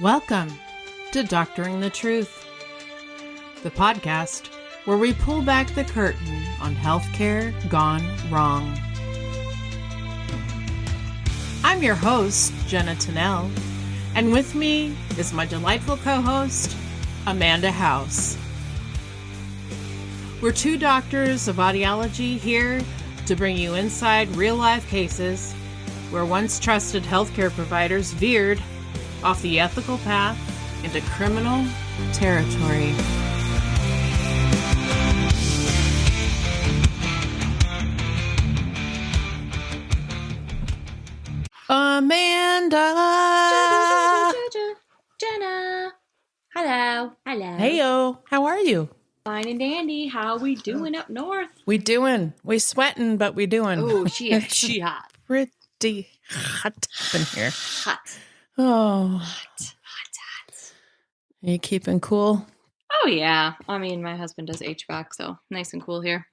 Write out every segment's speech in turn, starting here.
Welcome to Doctoring the Truth, the podcast where we pull back the curtain on healthcare gone wrong. I'm your host, Jenna Tennell, and with me is my delightful co-host, Amanda House. We're two doctors of audiology here to bring you inside real-life cases where once trusted healthcare providers veered off the ethical path into criminal territory. Amanda! Jenna! Hello. Heyo, how are you? Fine and dandy. How we doing up north? We sweating, but we doing. Oh, she hot. Pretty hot up in here. Hot. Oh. Hot. Are you keeping cool? Oh, yeah. I mean, my husband does HVAC, so nice and cool here.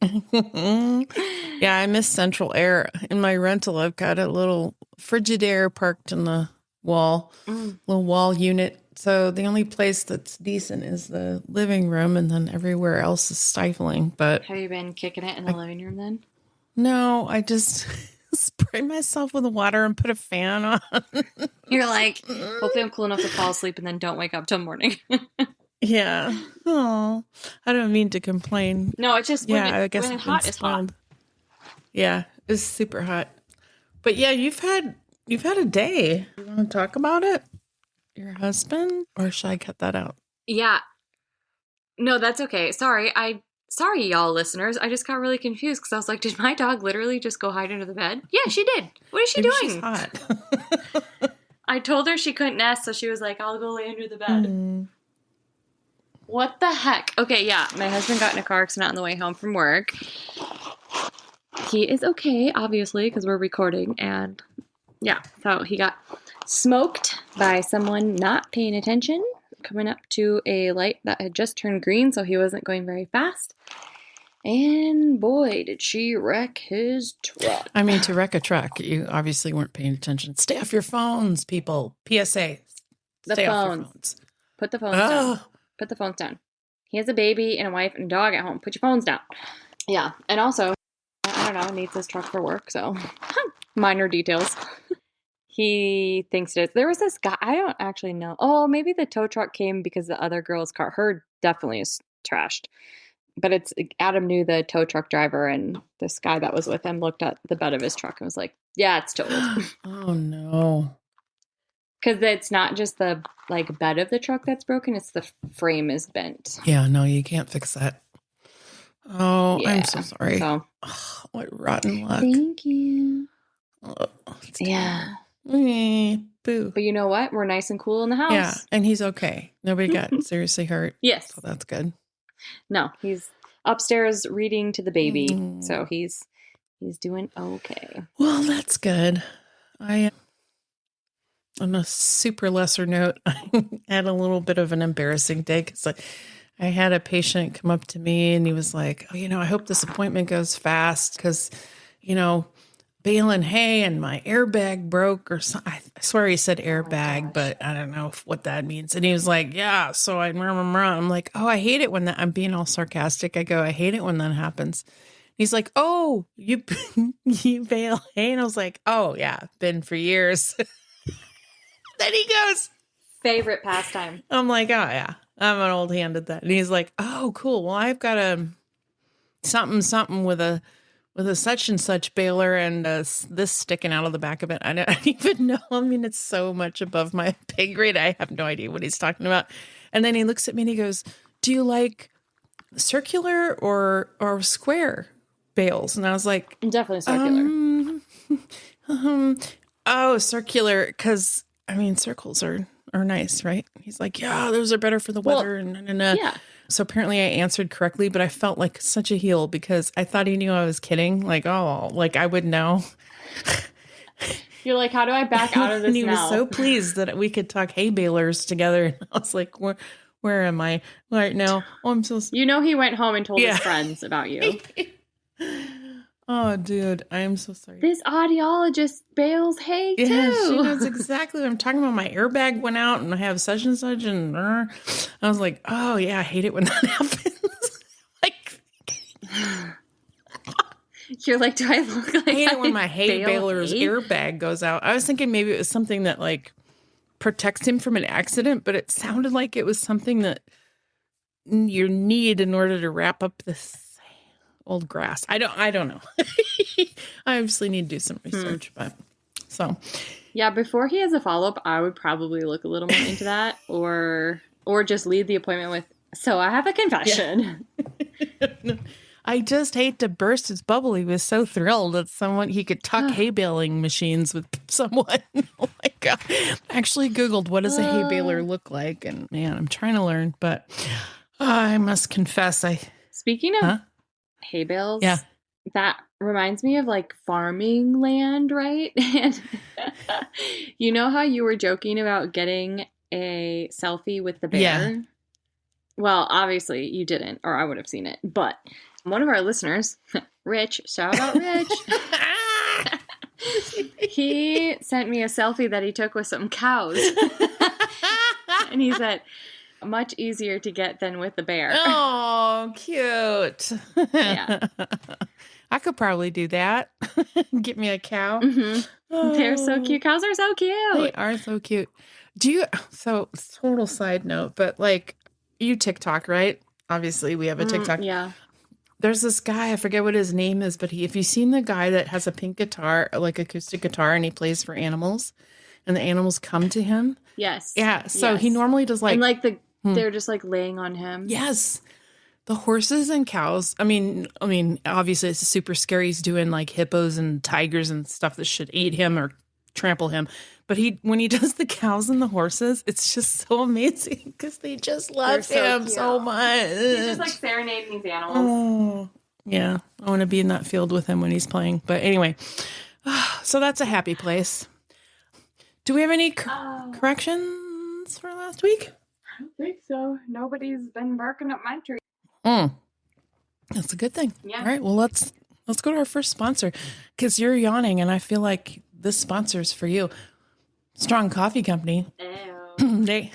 Yeah, I miss central air. In my rental, I've got a little Frigidaire parked in the wall, little wall unit. So the only place that's decent is the living room, and then everywhere else is stifling. But Have you been kicking it in the living room then? no, I just spray myself with water and put a fan on. You're like, hopefully I'm cool enough to fall asleep and then don't wake up till morning. Yeah. Oh, I don't mean to complain. No, it's just when it's hot, it's hot. Yeah, it's super hot. But yeah, you've had a day. You want to talk about it? Your husband? Or should I cut that out? Yeah. No, that's okay. Sorry, y'all listeners. I just got really confused because I was like, did my dog literally just go hide under the bed? Yeah, she did. What is she doing? She's hot. I told her she couldn't nest, so she was like, I'll go lay under the bed. What the heck? Okay, yeah. My husband got in a car accident on the way home from work. He is okay, obviously, because we're recording. And yeah, so he got smoked by someone not paying attention, coming up to a light that had just turned green, so he wasn't going very fast. And boy, did she wreck his truck. I mean, to wreck a truck, you obviously weren't paying attention. Stay off your phones, people. PSA. Stay off your phones. Put the phones down. Put the phones down. He has a baby and a wife and a dog at home. Put your phones down. Yeah. And also, I don't know, needs his truck for work, so minor details. He thinks it is. There was this guy, I don't actually know. Oh, maybe the tow truck came because the other girl's car, her definitely is trashed. But Adam knew the tow truck driver, and this guy that was with him looked at the bed of his truck and was like, yeah, it's totaled. Oh, no. Because it's not just the bed of the truck that's broken, it's the frame is bent. Yeah, no, you can't fix that. Oh, yeah. I'm so sorry. So, what rotten luck. Thank you. Oh, yeah. Boo. But you know what? We're nice and cool in the house. Yeah, and he's okay. Nobody got seriously hurt. Yes. So that's good. No, he's upstairs reading to the baby. So he's doing okay. Well, that's good. On a super lesser note, I had a little bit of an embarrassing day because I had a patient come up to me and he was like, oh, I hope this appointment goes fast because, baling hay and my airbag broke or something. I swear he said airbag, but I don't know what that means. And he was like, yeah, so I'm like, oh, I hate it when that, I'm being all sarcastic. I go, I hate it when that happens. He's like, oh, you bale hay? And I was like, oh, yeah, been for years. Then he goes, favorite pastime. I'm like, oh, yeah, I'm an old hand at that. And he's like, oh, cool. Well, I've got a something with a such and such baler and this sticking out of the back of it. I don't even know. I mean, it's so much above my pay grade. I have no idea what he's talking about. And then he looks at me and he goes, do you like circular or square bales? And I was like, definitely circular. Oh, circular. Because, I mean, circles are nice, right? He's like, yeah, those are better for the weather. Yeah. So apparently I answered correctly, but I felt like such a heel because I thought he knew I was kidding. Like, oh, like I would know. You're like, how do I back out of this and he now? was so pleased that we could talk hay balers together. And I was like, where am I right now? Oh, I'm so... He went home and told his friends about you. Oh, dude, I am so sorry. This audiologist bales hay too. Yeah, she knows exactly what I'm talking about. My airbag went out and I have such and such. And I was like, oh, yeah, I hate it when that happens. Like, you're like, do I look like I hate it when my hay baler's airbag goes out. I was thinking maybe it was something that like protects him from an accident, but it sounded like it was something that you need in order to wrap up this old grass. I don't know. I obviously need to do some research, but so. Yeah, before he has a follow-up, I would probably look a little more into that or just lead the appointment with, so I have a confession. Yeah. I just hate to burst his bubble. He was so thrilled that he could tuck hay baling machines with someone. Oh my God. I actually Googled what does a hay baler look like? And man, I'm trying to learn, but I must confess, Speaking of hay bales, yeah, that reminds me of like farming land, right? And you know how you were joking about getting a selfie with the bear? Yeah. Well, obviously you didn't, or I would have seen it. But one of our listeners, Rich, shout out Rich, he sent me a selfie that he took with some cows. And he said, much easier to get than with the bear. Oh, cute. Yeah. I could probably do that. Get me a cow. Mm-hmm. Oh. They're so cute. Cows are so cute. They are so cute. So total side note, but like you TikTok, right? Obviously we have a TikTok. Yeah. There's this guy, I forget what his name is, but if you've seen the guy that has a pink guitar, like acoustic guitar, and he plays for animals and the animals come to him. Yes. Yeah. So he normally does like, and like they're just like laying on him. Yes. The horses and cows. I mean, obviously it's super scary. He's doing like hippos and tigers and stuff that should eat him or trample him. But when he does the cows and the horses, it's just so amazing because they just love him so much. He's just like serenading these animals. Oh, yeah. I want to be in that field with him when he's playing. But anyway, so that's a happy place. Do we have any corrections for last week? I don't think so. Nobody's been barking up my tree. That's a good thing. Yeah. All right. Well, let's go to our first sponsor because you're yawning and I feel like this sponsor's for you. Strong Coffee Company. They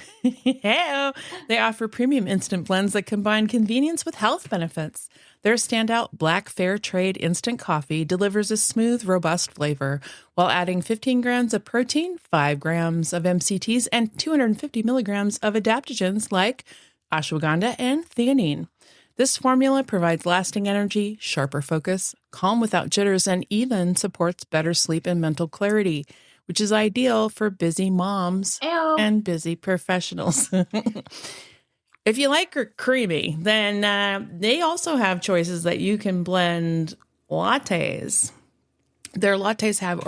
offer premium instant blends that combine convenience with health benefits. Their standout Black Fair Trade instant coffee delivers a smooth, robust flavor while adding 15 grams of protein, 5 grams of MCTs, and 250 milligrams of adaptogens like ashwagandha and theanine. This formula provides lasting energy, sharper focus, calm without jitters, and even supports better sleep and mental clarity, which is ideal for busy moms and busy professionals. If you like creamy, then they also have choices that you can blend lattes. Their lattes have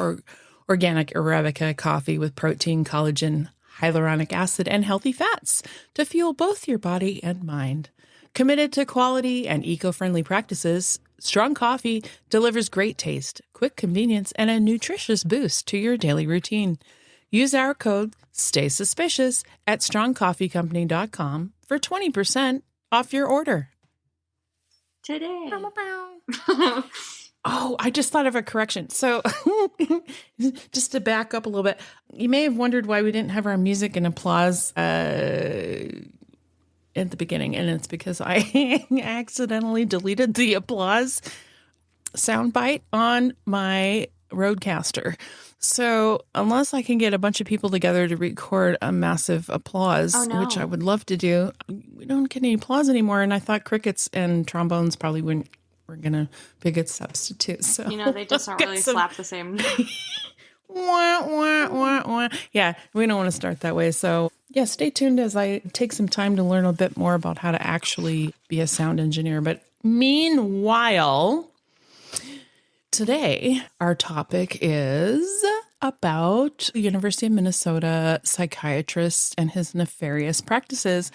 organic Arabica coffee with protein, collagen, hyaluronic acid, and healthy fats to fuel both your body and mind. Committed to quality and eco-friendly practices, Strong Coffee delivers great taste, quick convenience, and a nutritious boost to your daily routine. Use our code STAYSUSPICIOUS at strongcoffeecompany.com for 20% off your order. Today. Oh, I just thought of a correction. So just to back up a little bit, you may have wondered why we didn't have our music and applause at the beginning, and it's because I accidentally deleted the applause soundbite on my Rodecaster. So unless I can get a bunch of people together to record a massive applause, which I would love to do, we don't get any applause anymore. And I thought crickets and trombones probably were going to be a good substitute. So they just don't really slap the same. Wah, wah, wah, wah. Yeah, we don't want to start that way. So yeah, stay tuned as I take some time to learn a bit more about how to actually be a sound engineer. But meanwhile, today our topic is about the University of Minnesota psychiatrist and his nefarious practices.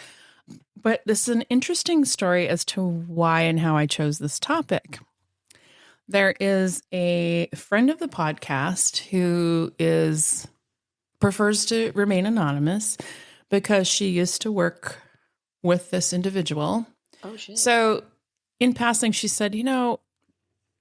But this is an interesting story as to why and how I chose this topic. There is a friend of the podcast who prefers to remain anonymous because she used to work with this individual. Oh, shit. So in passing, she said,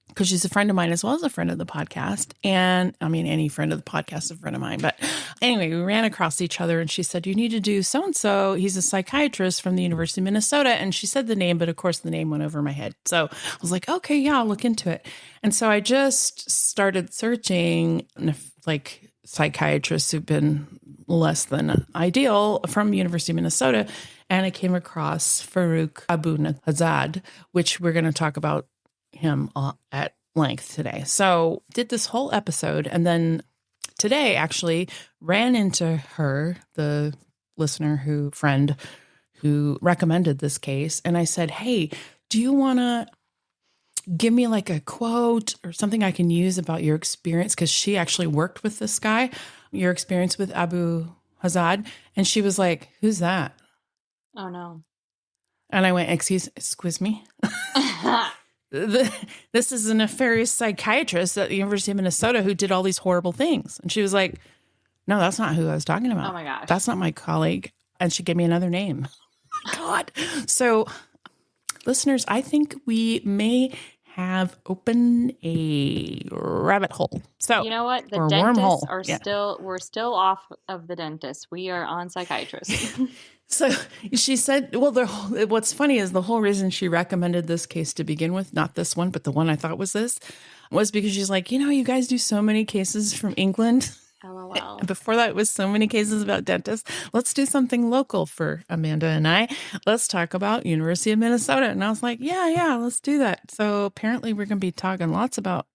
because she's a friend of mine as well as a friend of the podcast. And I mean, any friend of the podcast is a friend of mine. But anyway, we ran across each other and she said, you need to do so-and-so. He's a psychiatrist from the University of Minnesota. And she said the name, but of course the name went over my head. So I was like, okay, yeah, I'll look into it. And so I just started searching like psychiatrists who've been less than ideal from University of Minnesota. And I came across Faruk Abuzzahab, which we're going to talk about him at length today. So did this whole episode, and then today actually ran into her, the friend who recommended this case. And I said, hey, do you want to give me like a quote or something I can use about your experience? Because she actually worked with this guy, your experience with Abuzzahab. And she was like, who's that? Oh, no. And I went, excuse me? This is a nefarious psychiatrist at the University of Minnesota who did all these horrible things. And she was like, no, that's not who I was talking about. Oh my gosh. That's not my colleague. And she gave me another name. God. So listeners, I think we may have opened a rabbit hole. So you know what? The or dentists wormhole. are we're still off of the dentist. We are on psychiatrist. So she said, well, what's funny is the whole reason she recommended this case to begin with, not this one, but the one I thought was this, was because she's like, you guys do so many cases from England. LOL. Before that, it was so many cases about dentists. Let's do something local for Amanda and I. Let's talk about University of Minnesota. And I was like, yeah, let's do that. So apparently we're going to be talking lots about.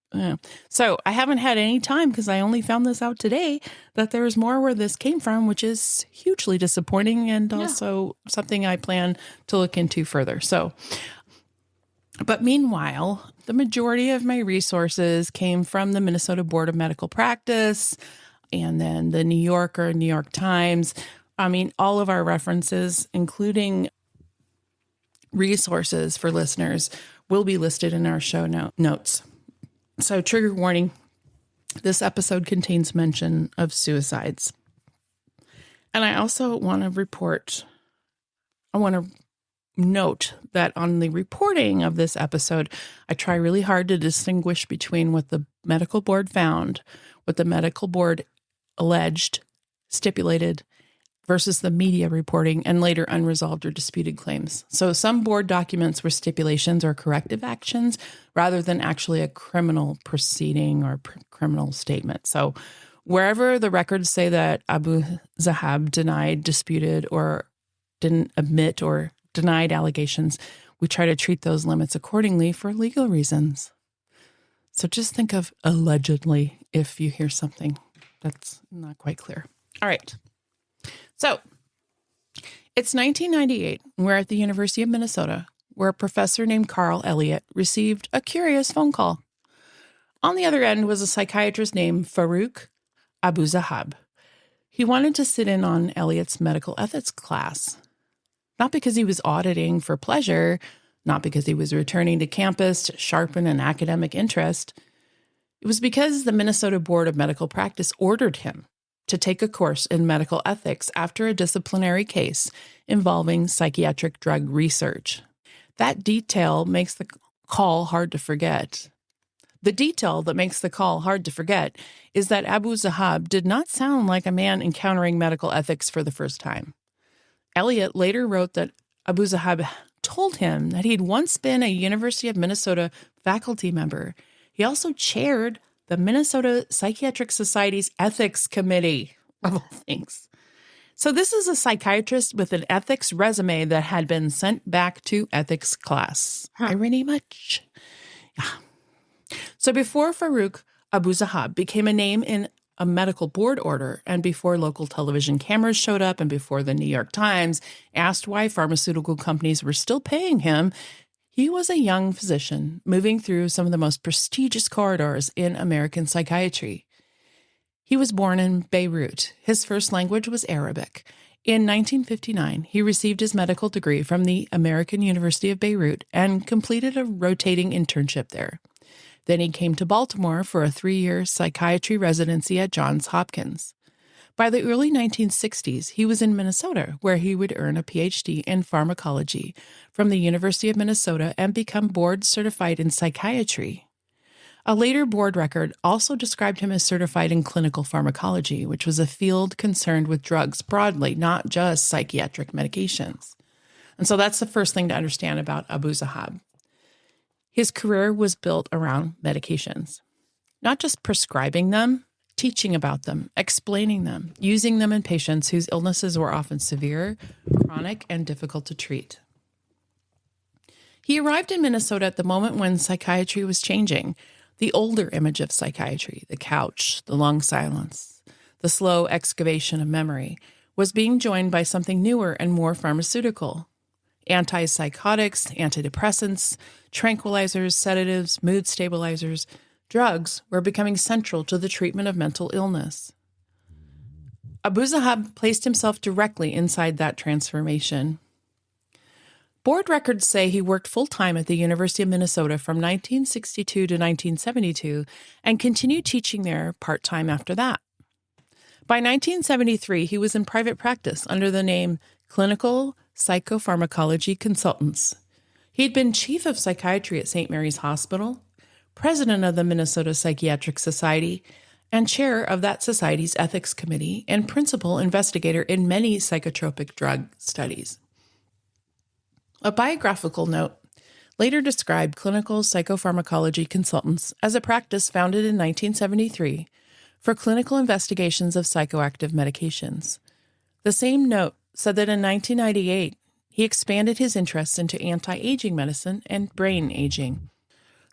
So I haven't had any time because I only found this out today that there's more where this came from, which is hugely disappointing and also something I plan to look into further. So, but meanwhile, the majority of my resources came from the Minnesota Board of Medical Practice and then the New Yorker, New York Times. I mean, all of our references, including resources for listeners, will be listed in our show notes. So trigger warning, this episode contains mention of suicides. And I also want to note that on the reporting of this episode, I try really hard to distinguish between what the medical board found, what the medical board alleged, stipulated, versus the media reporting and later unresolved or disputed claims. So some board documents were stipulations or corrective actions rather than actually a criminal proceeding or criminal statement. So wherever the records say that Abuzzahab denied, disputed, or didn't admit or denied allegations, we try to treat those limits accordingly for legal reasons. So just think of allegedly if you hear something that's not quite clear. All right. So it's 1998. We're at the University of Minnesota, where a professor named Carl Elliott received a curious phone call. On the other end was a psychiatrist named Faruk Abuzzahab. He wanted to sit in on Elliott's medical ethics class, not because he was auditing for pleasure, not because he was returning to campus to sharpen an academic interest. It was because the Minnesota Board of Medical Practice ordered him to take a course in medical ethics after a disciplinary case involving psychiatric drug research. That detail makes the call hard to forget. The detail that makes the call hard to forget is that Abuzzahab did not sound like a man encountering medical ethics for the first time. Elliott later wrote that Abuzzahab told him that he'd once been a University of Minnesota faculty member. He also chaired the Minnesota Psychiatric Society's ethics committee, of all things. So this is a psychiatrist with an ethics resume that had been sent back to ethics class. Irony much? Yeah. So before Faruk Abuzzahab became a name in a medical board order, and before local television cameras showed up, and before the New York Times asked why pharmaceutical companies were still paying him, he was a young physician moving through some of the most prestigious corridors in American psychiatry. He was born in Beirut. His first language was Arabic. In 1959, he received his medical degree from the American University of Beirut and completed a rotating internship there. Then he came to Baltimore for a 3-year psychiatry residency at Johns Hopkins. By the early 1960s, he was in Minnesota, where he would earn a PhD in pharmacology from the University of Minnesota and become board certified in psychiatry. A later board record also described him as certified in clinical pharmacology, which was a field concerned with drugs broadly, not just psychiatric medications. And so that's the first thing to understand about Abuzzahab. His career was built around medications, not just prescribing them, teaching about them, explaining them, using them in patients whose illnesses were often severe, chronic, and difficult to treat. He arrived in Minnesota at the moment when psychiatry was changing. The older image of psychiatry, the couch, the long silence, the slow excavation of memory, was being joined by something newer and more pharmaceutical. Antipsychotics, antidepressants, tranquilizers, sedatives, mood stabilizers, drugs were becoming central to the treatment of mental illness. Abuzzahab placed himself directly inside that transformation. Board records say he worked full-time at the University of Minnesota from 1962 to 1972 and continued teaching there part-time after that. By 1973, he was in private practice under the name Clinical Psychopharmacology Consultants. He'd been chief of psychiatry at St. Mary's Hospital, president of the Minnesota Psychiatric Society, and chair of that society's ethics committee and principal investigator in many psychotropic drug studies. A biographical note later described clinical psychopharmacology consultants as a practice founded in 1973 for clinical investigations of psychoactive medications. The same note said that in 1998, he expanded his interests into anti-aging medicine and brain aging.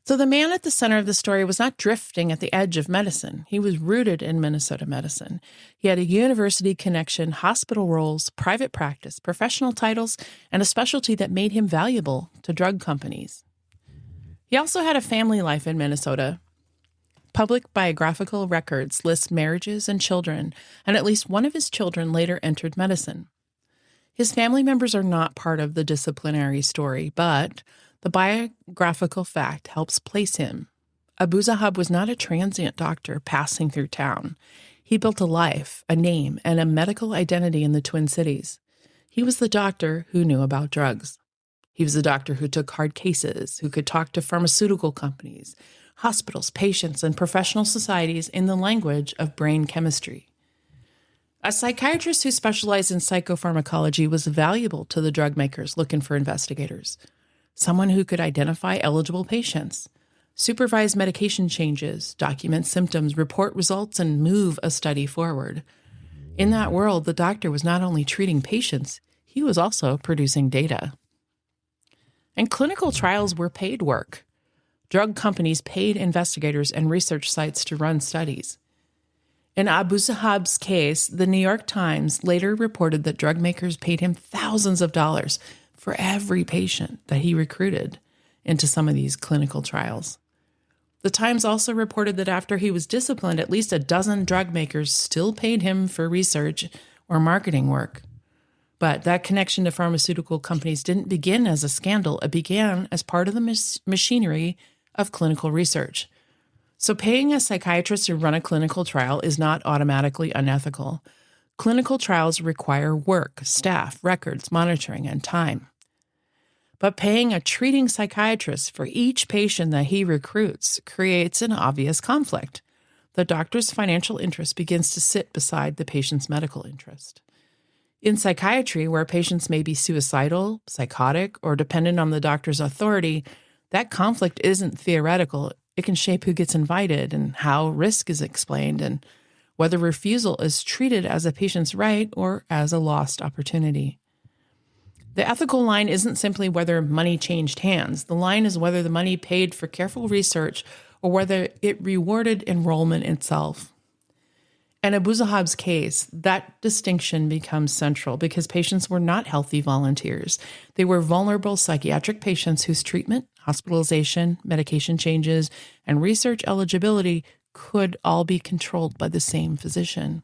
So the man at the center of the story was not drifting at the edge of medicine. He was rooted in Minnesota medicine. He had a university connection, hospital roles, private practice, professional titles, and a specialty that made him valuable to drug companies. He also had a family life in Minnesota. Public biographical records list marriages and children, and at least one of his children later entered medicine. His family members are not part of the disciplinary story, but the biographical fact helps place him. Abuzzahab was not a transient doctor passing through town. He built a life, a name, and a medical identity in the Twin Cities. He was the doctor who knew about drugs. He was the doctor who took hard cases, who could talk to pharmaceutical companies, hospitals, patients, and professional societies in the language of brain chemistry. A psychiatrist who specialized in psychopharmacology was valuable to the drug makers looking for investigators. Someone who could identify eligible patients, supervise medication changes, document symptoms, report results, and move a study forward. In that world, the doctor was not only treating patients, he was also producing data. And clinical trials were paid work. Drug companies paid investigators and research sites to run studies. In Abuzzahab's case, the New York Times later reported that drug makers paid him thousands of dollars for every patient that he recruited into some of these clinical trials. The Times also reported that after he was disciplined, at least a dozen drug makers still paid him for research or marketing work. But that connection to pharmaceutical companies didn't begin as a scandal. It began as part of the machinery of clinical research. So paying a psychiatrist to run a clinical trial is not automatically unethical. Clinical trials require work, staff, records, monitoring, and time. But paying a treating psychiatrist for each patient that he recruits creates an obvious conflict. The doctor's financial interest begins to sit beside the patient's medical interest. In psychiatry, where patients may be suicidal, psychotic, or dependent on the doctor's authority, that conflict isn't theoretical. It can shape who gets invited and how risk is explained and whether refusal is treated as a patient's right or as a lost opportunity. The ethical line isn't simply whether money changed hands. The line is whether the money paid for careful research or whether it rewarded enrollment itself. In Abuzzahab's case, that distinction becomes central because patients were not healthy volunteers. They were vulnerable psychiatric patients whose treatment, hospitalization, medication changes, and research eligibility could all be controlled by the same physician.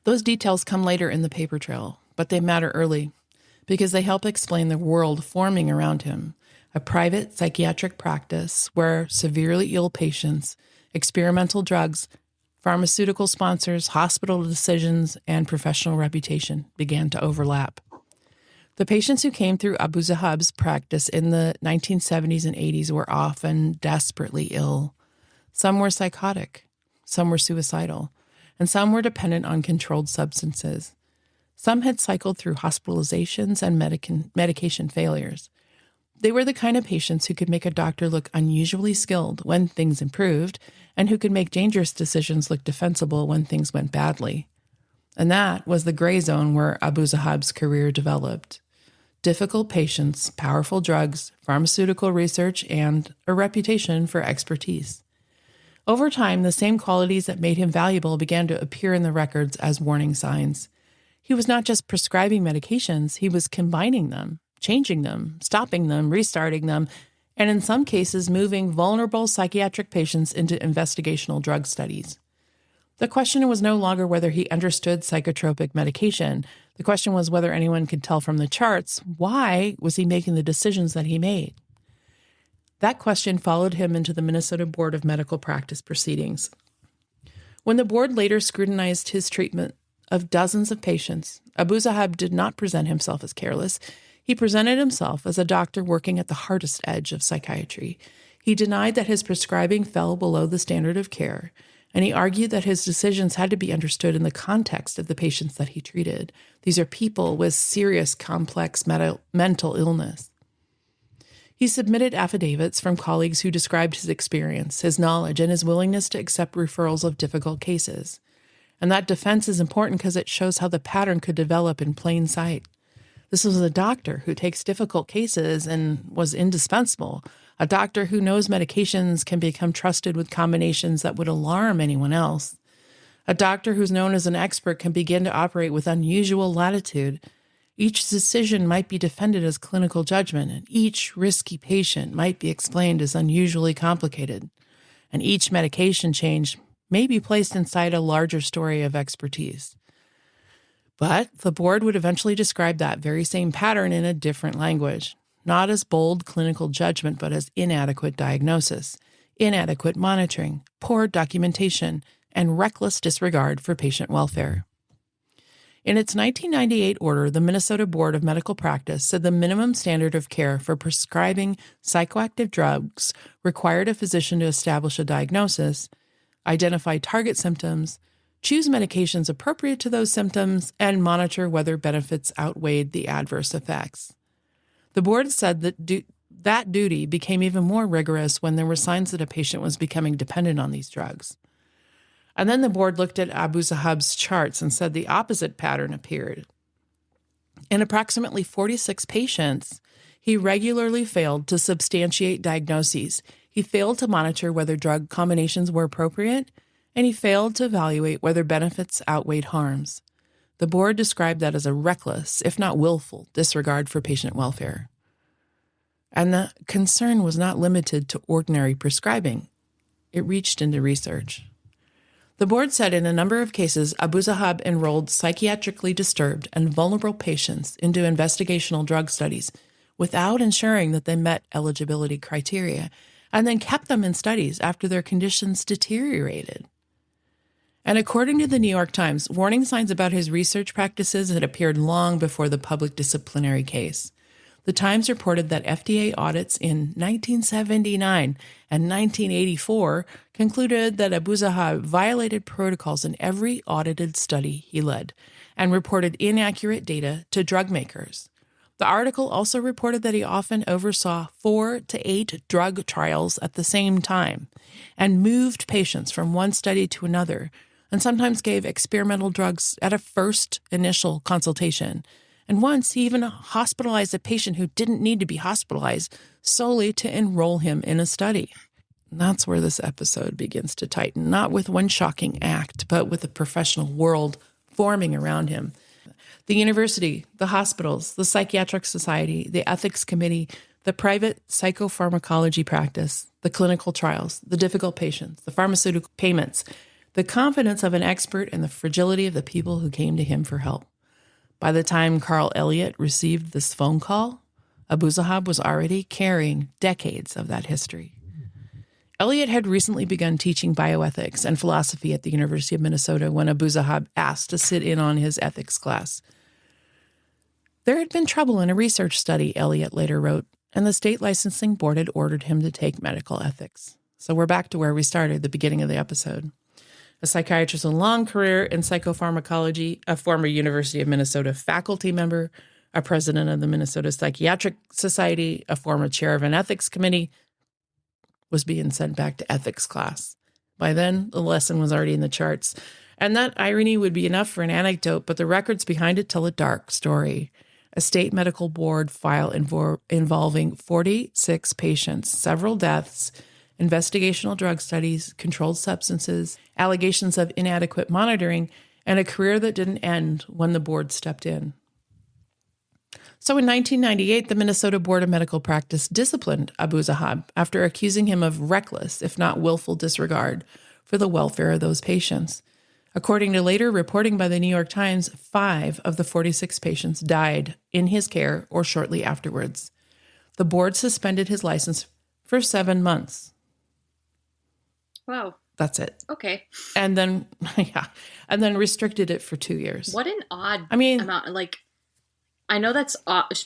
Those details come later in the paper trail, but they matter early because they help explain the world forming around him, a private psychiatric practice where severely ill patients, experimental drugs, pharmaceutical sponsors, hospital decisions, and professional reputation began to overlap. The patients who came through Abuzzahab's practice in the 1970s and 80s were often desperately ill. Some were psychotic, some were suicidal, and some were dependent on controlled substances. Some had cycled through hospitalizations and medication failures. They were the kind of patients who could make a doctor look unusually skilled when things improved, and who could make dangerous decisions look defensible when things went badly. And that was the gray zone where Abuzahab's career developed. Difficult patients, powerful drugs, pharmaceutical research, and a reputation for expertise. Over time, the same qualities that made him valuable began to appear in the records as warning signs. He was not just prescribing medications, he was combining them, changing them, stopping them, restarting them, and in some cases moving vulnerable psychiatric patients into investigational drug studies. The question was no longer whether he understood psychotropic medication. The question was whether anyone could tell from the charts why was he making the decisions that he made. That question followed him into the Minnesota Board of Medical Practice proceedings. When the board later scrutinized his treatment of dozens of patients, Abuzzahab did not present himself as careless. He presented himself as a doctor working at the hardest edge of psychiatry. He denied that his prescribing fell below the standard of care, and he argued that his decisions had to be understood in the context of the patients that he treated. These are people with serious, complex mental illness. He submitted affidavits from colleagues who described his experience, his knowledge, and his willingness to accept referrals of difficult cases. And that defense is important because it shows how the pattern could develop in plain sight. This was a doctor who takes difficult cases and was indispensable, a doctor who knows medications can become trusted with combinations that would alarm anyone else, a doctor who's known as an expert can begin to operate with unusual latitude. Each decision might be defended as clinical judgment, and each risky patient might be explained as unusually complicated, and each medication change may be placed inside a larger story of expertise. But the board would eventually describe that very same pattern in a different language, not as bold clinical judgment, but as inadequate diagnosis, inadequate monitoring, poor documentation, and reckless disregard for patient welfare. In its 1998 order, the Minnesota Board of Medical Practice said the minimum standard of care for prescribing psychoactive drugs required a physician to establish a diagnosis, identify target symptoms, choose medications appropriate to those symptoms, and monitor whether benefits outweighed the adverse effects. The board said that that duty became even more rigorous when there were signs that a patient was becoming dependent on these drugs. And then the board looked at Abuzzahab's charts and said the opposite pattern appeared. In approximately 46 patients, he regularly failed to substantiate diagnoses. He failed to monitor whether drug combinations were appropriate, and he failed to evaluate whether benefits outweighed harms. The board described that as a reckless, if not willful, disregard for patient welfare. And the concern was not limited to ordinary prescribing. It reached into research. The board said in a number of cases, Abuzzahab enrolled psychiatrically disturbed and vulnerable patients into investigational drug studies without ensuring that they met eligibility criteria, and then kept them in studies after their conditions deteriorated. And according to the New York Times, warning signs about his research practices had appeared long before the public disciplinary case. The Times reported that FDA audits in 1979 and 1984 concluded that Abuzzahab violated protocols in every audited study he led and reported inaccurate data to drug makers. The article also reported that he often oversaw 4 to 8 drug trials at the same time and moved patients from one study to another, and sometimes gave experimental drugs at a first initial consultation. And once he even hospitalized a patient who didn't need to be hospitalized solely to enroll him in a study. And that's where this episode begins to tighten, not with one shocking act, but with a professional world forming around him. The university, the hospitals, the psychiatric society, the ethics committee, the private psychopharmacology practice, the clinical trials, the difficult patients, the pharmaceutical payments, the confidence of an expert, and the fragility of the people who came to him for help. By the time Carl Elliott received this phone call, Abuzzahab was already carrying decades of that history. Elliott had recently begun teaching bioethics and philosophy at the University of Minnesota when Abuzzahab asked to sit in on his ethics class. There had been trouble in a research study, Elliott later wrote, and the state licensing board had ordered him to take medical ethics. So we're back to where we started, the beginning of the episode. A psychiatrist with a long career in psychopharmacology, a former University of Minnesota faculty member, a president of the Minnesota Psychiatric Society, a former chair of an ethics committee, was being sent back to ethics class. By then, the lesson was already in the charts. And that irony would be enough for an anecdote, but the records behind it tell a dark story. A state medical board file involving 46 patients, several deaths, investigational drug studies, controlled substances, allegations of inadequate monitoring, and a career that didn't end when the board stepped in. So in 1998, the Minnesota Board of Medical Practice disciplined Abuzzahab after accusing him of reckless, if not willful, disregard for the welfare of those patients. According to later reporting by the New York Times, 5 of the 46 patients died in his care or shortly afterwards. The board suspended his license for 7 months. Wow. That's it. Okay. And then, restricted it for 2 years. What an odd amount. Like, I know that's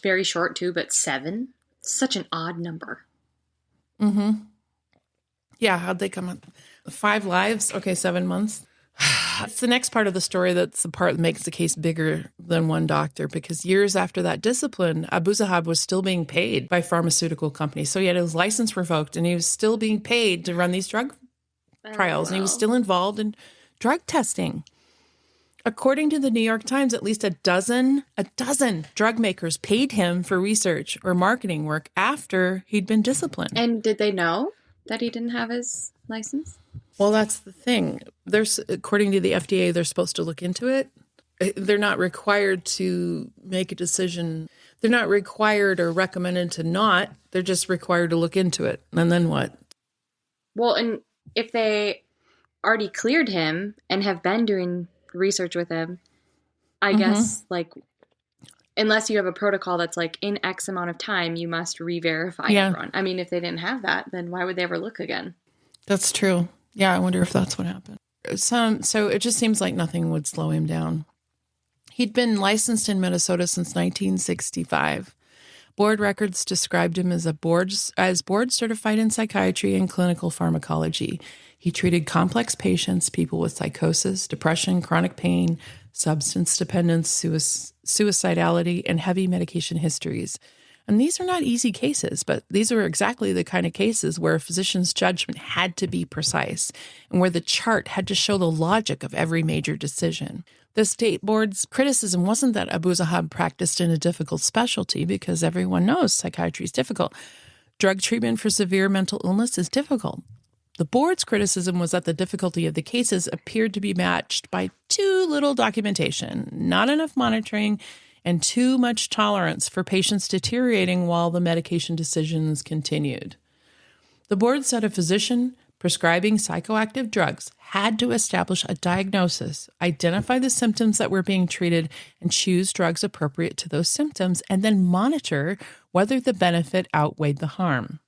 very short too, but 7? Such an odd number. Mm-hmm. Yeah, how'd they come up? 5 lives? Okay, 7 months. It's the next part of the story that's the part that makes the case bigger than one doctor, because years after that discipline, Abuzzahab was still being paid by pharmaceutical companies. So he had his license revoked and he was still being paid to run these drug trials, and he was still involved in drug testing. According to the New York Times, at least a dozen drug makers paid him for research or marketing work after he'd been disciplined. And did they know that he didn't have his license? Well, that's the thing. According to the FDA, they're supposed to look into it. They're not required to make a decision. They're not required or recommended to not. They're just required to look into it. And then what? Well, and if they already cleared him and have been doing research with him, I guess, like, unless you have a protocol that's like, in X amount of time, you must re-verify everyone. I mean, if they didn't have that, then why would they ever look again? That's true. Yeah, I wonder if that's what happened. So it just seems like nothing would slow him down. He'd been licensed in Minnesota since 1965. Board records described him as board certified in psychiatry and clinical pharmacology. He treated complex patients, people with psychosis, depression, chronic pain, substance dependence, suicidality, and heavy medication histories. And these are not easy cases, but these are exactly the kind of cases where a physician's judgment had to be precise and where the chart had to show the logic of every major decision. The state board's criticism wasn't that Abuzzahab practiced in a difficult specialty, because everyone knows psychiatry is difficult. Drug treatment for severe mental illness is difficult. The board's criticism was that the difficulty of the cases appeared to be matched by too little documentation, not enough monitoring, and too much tolerance for patients deteriorating while the medication decisions continued. The board said a physician prescribing psychoactive drugs had to establish a diagnosis, identify the symptoms that were being treated, and choose drugs appropriate to those symptoms, and then monitor whether the benefit outweighed the harm.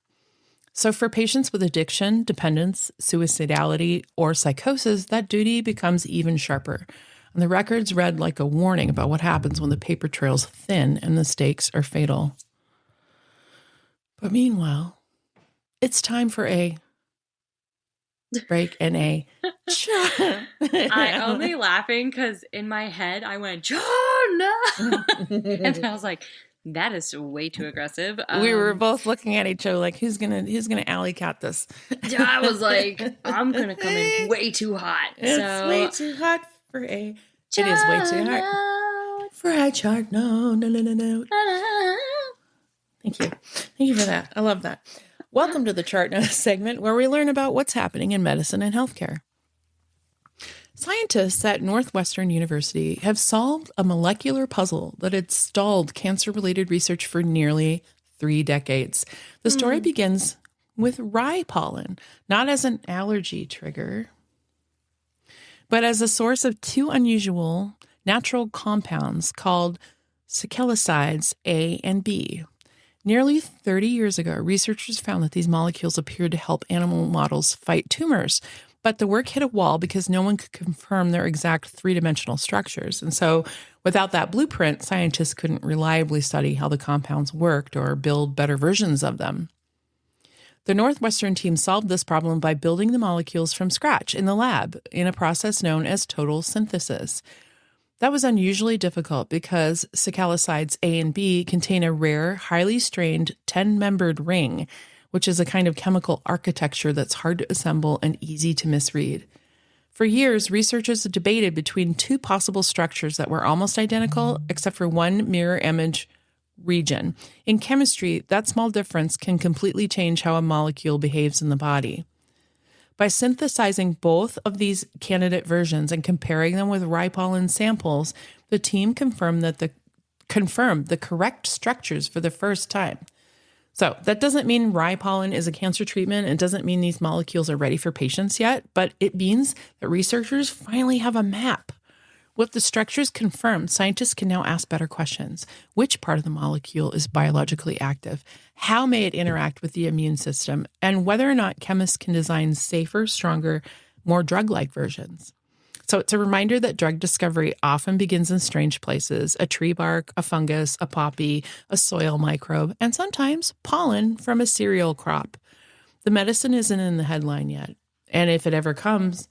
So for patients with addiction, dependence, suicidality, or psychosis, that duty becomes even sharper. And the records read like a warning about what happens when the paper trail's thin and the stakes are fatal. But meanwhile, it's time for a break and a I only laughing because in my head I went, John! And I was like, that is way too aggressive. We were both looking at each other like, who's gonna alley cat this? I was like, I'm gonna come in way too hot. It's way too hot for a. It is way too hot for a chart. No. Thank you for that. I love that. Welcome to the Chart Notes segment, where we learn about what's happening in medicine and healthcare. Scientists at Northwestern University have solved a molecular puzzle that had stalled cancer-related research for nearly 3 decades. The story begins with rye pollen, not as an allergy trigger, but as a source of 2 unusual natural compounds called saccharosides A and B. Nearly 30 years ago, researchers found that these molecules appeared to help animal models fight tumors, but the work hit a wall because no one could confirm their exact 3-dimensional structures. And so without that blueprint, scientists couldn't reliably study how the compounds worked or build better versions of them. The Northwestern team solved this problem by building the molecules from scratch in the lab in a process known as total synthesis. That was unusually difficult because saccharides A and B contain a rare, highly strained 10-membered ring, which is a kind of chemical architecture that's hard to assemble and easy to misread. For years, researchers debated between two possible structures that were almost identical, except for one mirror image region. In chemistry, that small difference can completely change how a molecule behaves in the body. By synthesizing both of these candidate versions and comparing them with rye pollen samples, the team confirmed the correct structures for the first time. So that doesn't mean rye pollen is a cancer treatment. It doesn't mean these molecules are ready for patients yet, but it means that researchers finally have a map. With the structures confirmed, scientists can now ask better questions. Which part of the molecule is biologically active? How may it interact with the immune system? And whether or not chemists can design safer, stronger, more drug-like versions. So it's a reminder that drug discovery often begins in strange places: a tree bark, a fungus, a poppy, a soil microbe, and sometimes pollen from a cereal crop. The medicine isn't in the headline yet. And if it ever comes,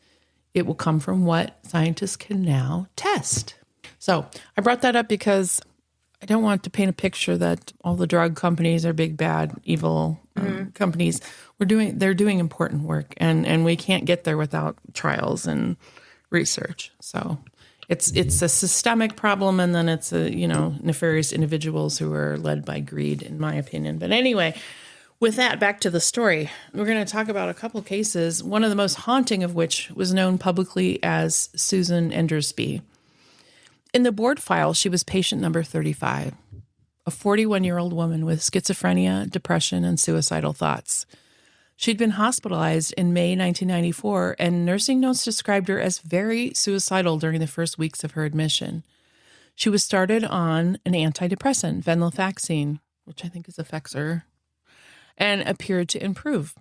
it will come from what scientists can now test. So I brought that up because I don't want to paint a picture that all the drug companies are big, bad, evil companies. They're doing important work, and we can't get there without trials and research. So it's a systemic problem, and then it's nefarious individuals who are led by greed, in my opinion. But anyway, with that, back to the story. We're going to talk about a couple cases, one of the most haunting of which was known publicly as Susan Endersby. In the board file, she was patient number 35, a 41-year-old woman with schizophrenia, depression, and suicidal thoughts. She'd been hospitalized in May 1994, and nursing notes described her as very suicidal during the first weeks of her admission. She was started on an antidepressant, venlafaxine, which I think is Effexor, and appeared to improve.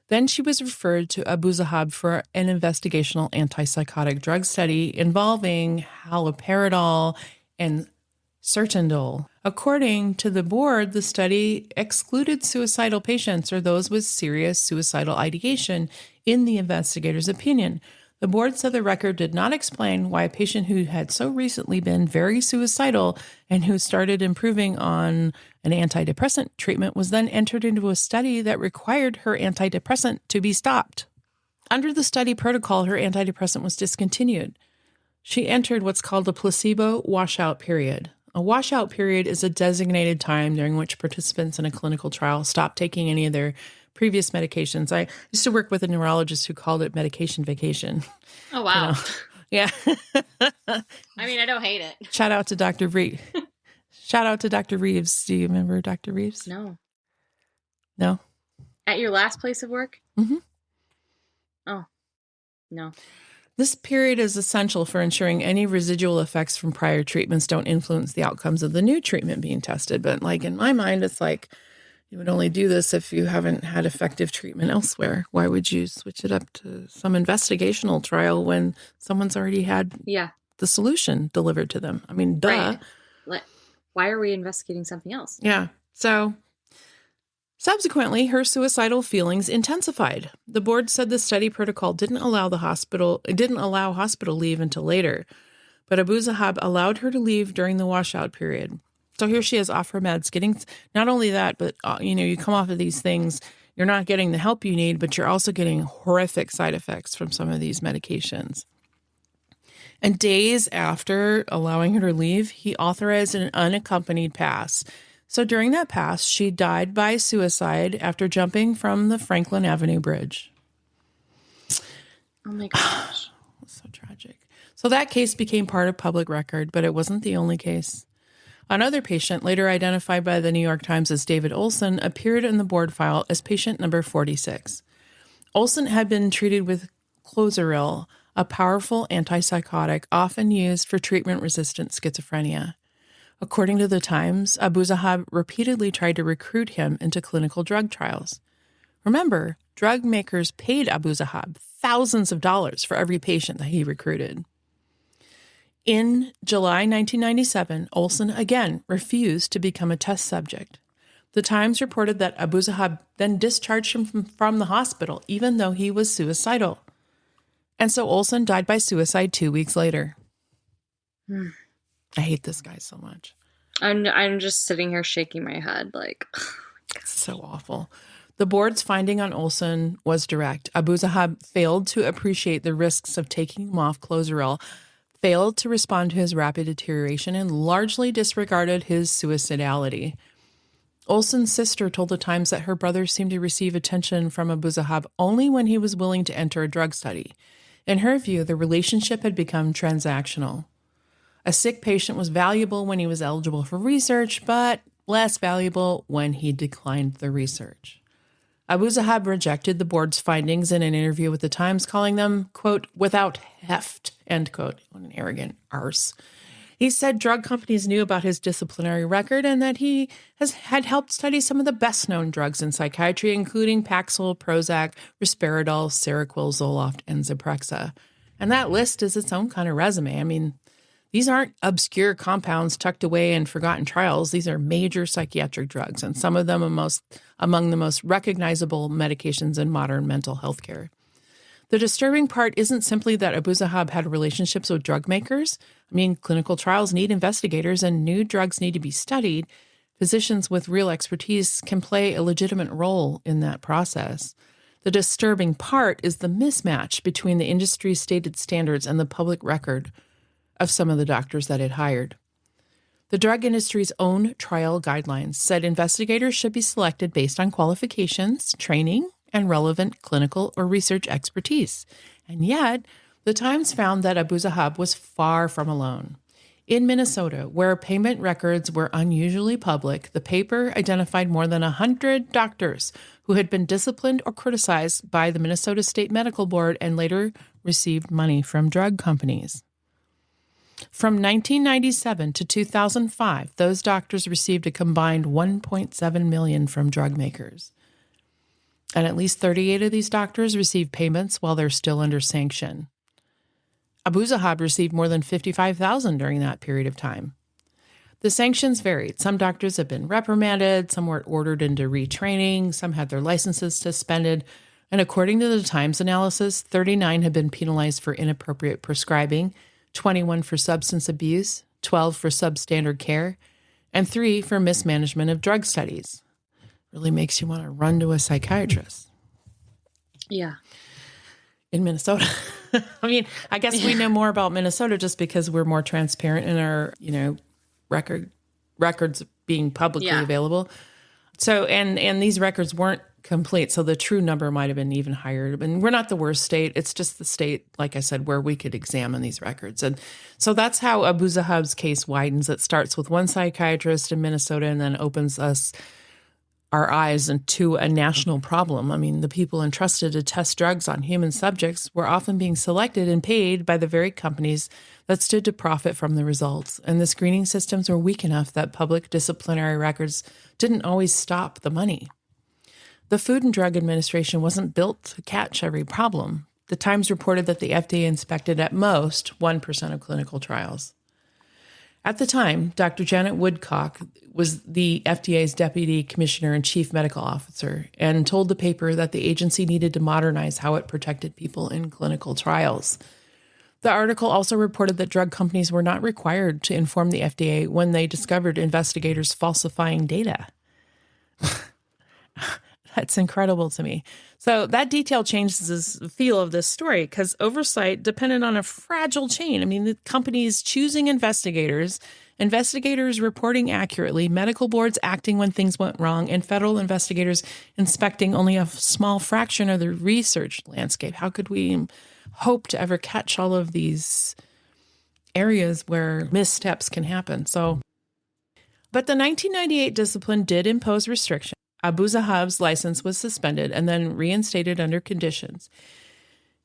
Then she was referred to Abuzzahab for an investigational antipsychotic drug study involving haloperidol and Sertindol. According to the board, the study excluded suicidal patients or those with serious suicidal ideation in the investigator's opinion. The board said the record did not explain why a patient who had so recently been very suicidal and who started improving on an antidepressant treatment was then entered into a study that required her antidepressant to be stopped. Under the study protocol, her antidepressant was discontinued. She entered what's called a placebo washout period. A washout period is a designated time during which participants in a clinical trial stop taking any of their previous medications. I used to work with a neurologist who called it medication vacation. Oh, wow. Yeah. I mean, I don't hate it. Shout out to Dr. Reeves. Shout out to Dr. Reeves. Do you remember Dr. Reeves? No. No? At your last place of work? Mm-hmm. Oh, no. This period is essential for ensuring any residual effects from prior treatments don't influence the outcomes of the new treatment being tested. But like in my mind, it's like you would only do this if you haven't had effective treatment elsewhere. Why would you switch it up to some investigational trial when someone's already had the solution delivered to them? I mean, duh. Right. Why are we investigating something else? Yeah. So subsequently, her suicidal feelings intensified. The board said the study protocol didn't allow hospital leave until later, but Abuzzahab allowed her to leave during the washout period. So here she is off her meds, getting not only that, but you come off of these things, you're not getting the help you need, but you're also getting horrific side effects from some of these medications. And days after allowing her to leave, he authorized an unaccompanied pass. So during that pass, she died by suicide after jumping from the Franklin Avenue Bridge. Oh my gosh. So tragic. So that case became part of public record, but it wasn't the only case. Another patient, later identified by the New York Times as David Olson, appeared in the board file as patient number 46. Olson had been treated with Clozaril, a powerful antipsychotic often used for treatment-resistant schizophrenia. According to the Times, Abuzzahab repeatedly tried to recruit him into clinical drug trials. Remember, drug makers paid Abuzzahab thousands of dollars for every patient that he recruited. In July 1997, Olson again refused to become a test subject. The Times reported that Abuzzahab then discharged him from the hospital, even though he was suicidal. And so Olson died by suicide 2 weeks later. I hate this guy so much. I'm just sitting here shaking my head like... It's so awful. The board's finding on Olson was direct. Abuzzahab failed to appreciate the risks of taking him off Clozaril, failed to respond to his rapid deterioration, and largely disregarded his suicidality. Olson's sister told the Times that her brother seemed to receive attention from Abuzzahab only when he was willing to enter a drug study. In her view, the relationship had become transactional. A sick patient was valuable when he was eligible for research, but less valuable when he declined the research. Abuzzahab rejected the board's findings in an interview with the Times, calling them, quote, without heft, end quote. What an arrogant arse. He said drug companies knew about his disciplinary record and that he had helped study some of the best-known drugs in psychiatry, including Paxil, Prozac, Risperidol, Seroquel, Zoloft, and Zyprexa. And that list is its own kind of resume. I mean, these aren't obscure compounds tucked away in forgotten trials. These are major psychiatric drugs, and some of them are among the most recognizable medications in modern mental health care. The disturbing part isn't simply that Abuzzahab had relationships with drug makers. I mean, clinical trials need investigators and new drugs need to be studied. Physicians with real expertise can play a legitimate role in that process. The disturbing part is the mismatch between the industry's stated standards and the public record of some of the doctors that it hired. The drug industry's own trial guidelines said investigators should be selected based on qualifications, training, and relevant clinical or research expertise. And yet, the Times found that Abuzzahab was far from alone. In Minnesota, where payment records were unusually public, the paper identified more than 100 doctors who had been disciplined or criticized by the Minnesota State Medical Board and later received money from drug companies. From 1997 to 2005, those doctors received a combined $1.7 million from drug makers. And at least 38 of these doctors received payments while they're still under sanction. Abuzzahab received more than $55,000 during that period of time. The sanctions varied. Some doctors have been reprimanded, some were ordered into retraining, some had their licenses suspended, and according to the Times analysis, 39 have been penalized for inappropriate prescribing, 21 for substance abuse, 12 for substandard care, and 3 for mismanagement of drug studies. Really makes you want to run to a psychiatrist. Yeah. In Minnesota. I mean, I guess we know more about Minnesota just because we're more transparent in our, records being publicly available. So, and these records weren't complete. So the true number might have been even higher. And we're not the worst state. It's just the state, like I said, where we could examine these records. And so that's how Abuzzahab's case widens. It starts with one psychiatrist in Minnesota and then opens our eyes into a national problem. I mean, the people entrusted to test drugs on human subjects were often being selected and paid by the very companies that stood to profit from the results. And the screening systems were weak enough that public disciplinary records didn't always stop the money. The Food and Drug Administration wasn't built to catch every problem. The Times reported that the FDA inspected at most 1% of clinical trials. At the time, Dr. Janet Woodcock was the FDA's deputy commissioner and chief medical officer and told the paper that the agency needed to modernize how it protected people in clinical trials. The article also reported that drug companies were not required to inform the FDA when they discovered investigators falsifying data. That's incredible to me. So that detail changes the feel of this story because oversight depended on a fragile chain. I mean, the companies choosing investigators reporting accurately, medical boards acting when things went wrong, and federal investigators inspecting only a small fraction of the research landscape. How could we hope to ever catch all of these areas where missteps can happen? But the 1998 discipline did impose restrictions. Abuzzahab's license was suspended and then reinstated under conditions.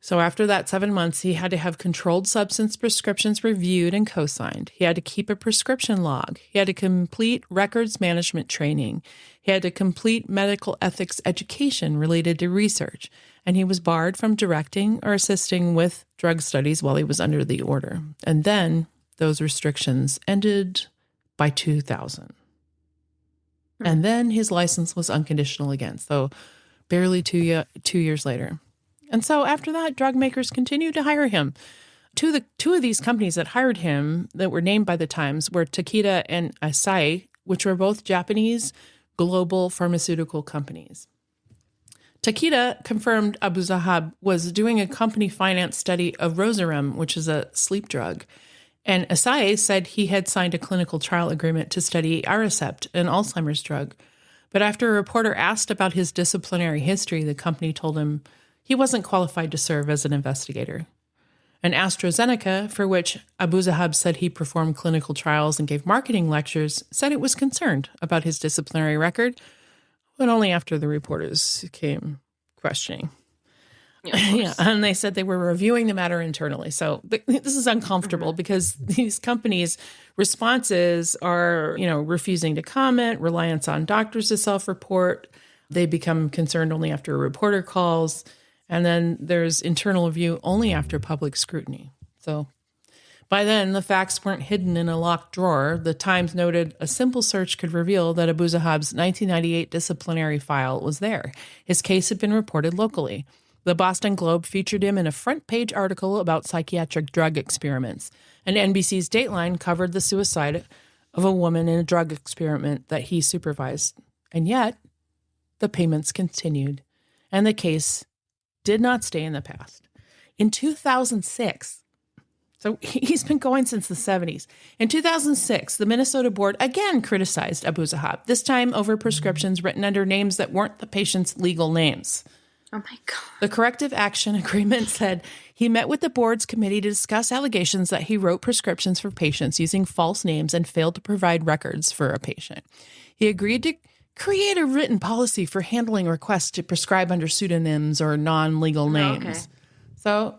So after that 7 months, he had to have controlled substance prescriptions reviewed and co-signed. He had to keep a prescription log. He had to complete records management training. He had to complete medical ethics education related to research. And he was barred from directing or assisting with drug studies while he was under the order. And then those restrictions ended by 2000. And then his license was unconditional again. So barely 2 years later. And so after that, drug makers continued to hire him. Two of these companies that hired him that were named by the Times were Takeda and Asahi, which were both Japanese global pharmaceutical companies. Takeda confirmed Abuzzahab was doing a company finance study of résumé, which is a sleep drug. And Asahi said he had signed a clinical trial agreement to study Aricept, an Alzheimer's drug. But after a reporter asked about his disciplinary history, the company told him he wasn't qualified to serve as an investigator. And AstraZeneca, for which Abuzzahab said he performed clinical trials and gave marketing lectures, said it was concerned about his disciplinary record, but only after the reporters came questioning. Yeah, and they said they were reviewing the matter internally. So this is uncomfortable because these companies' responses are, refusing to comment, reliance on doctors to self-report. They become concerned only after a reporter calls. And then there's internal review only after public scrutiny. So by then, the facts weren't hidden in a locked drawer. The Times noted a simple search could reveal that Abuzzahab's 1998 disciplinary file was there. His case had been reported locally. The Boston Globe featured him in a front-page article about psychiatric drug experiments. And NBC's Dateline covered the suicide of a woman in a drug experiment that he supervised. And yet, the payments continued, and the case did not stay in the past. In 2006, so he's been going since the 70s. In 2006, the Minnesota board again criticized Abuzzahab, this time over prescriptions written under names that weren't the patient's legal names. Oh my God. The corrective action agreement said he met with the board's committee to discuss allegations that he wrote prescriptions for patients using false names and failed to provide records for a patient. He agreed to create a written policy for handling requests to prescribe under pseudonyms or non-legal names. Okay. So,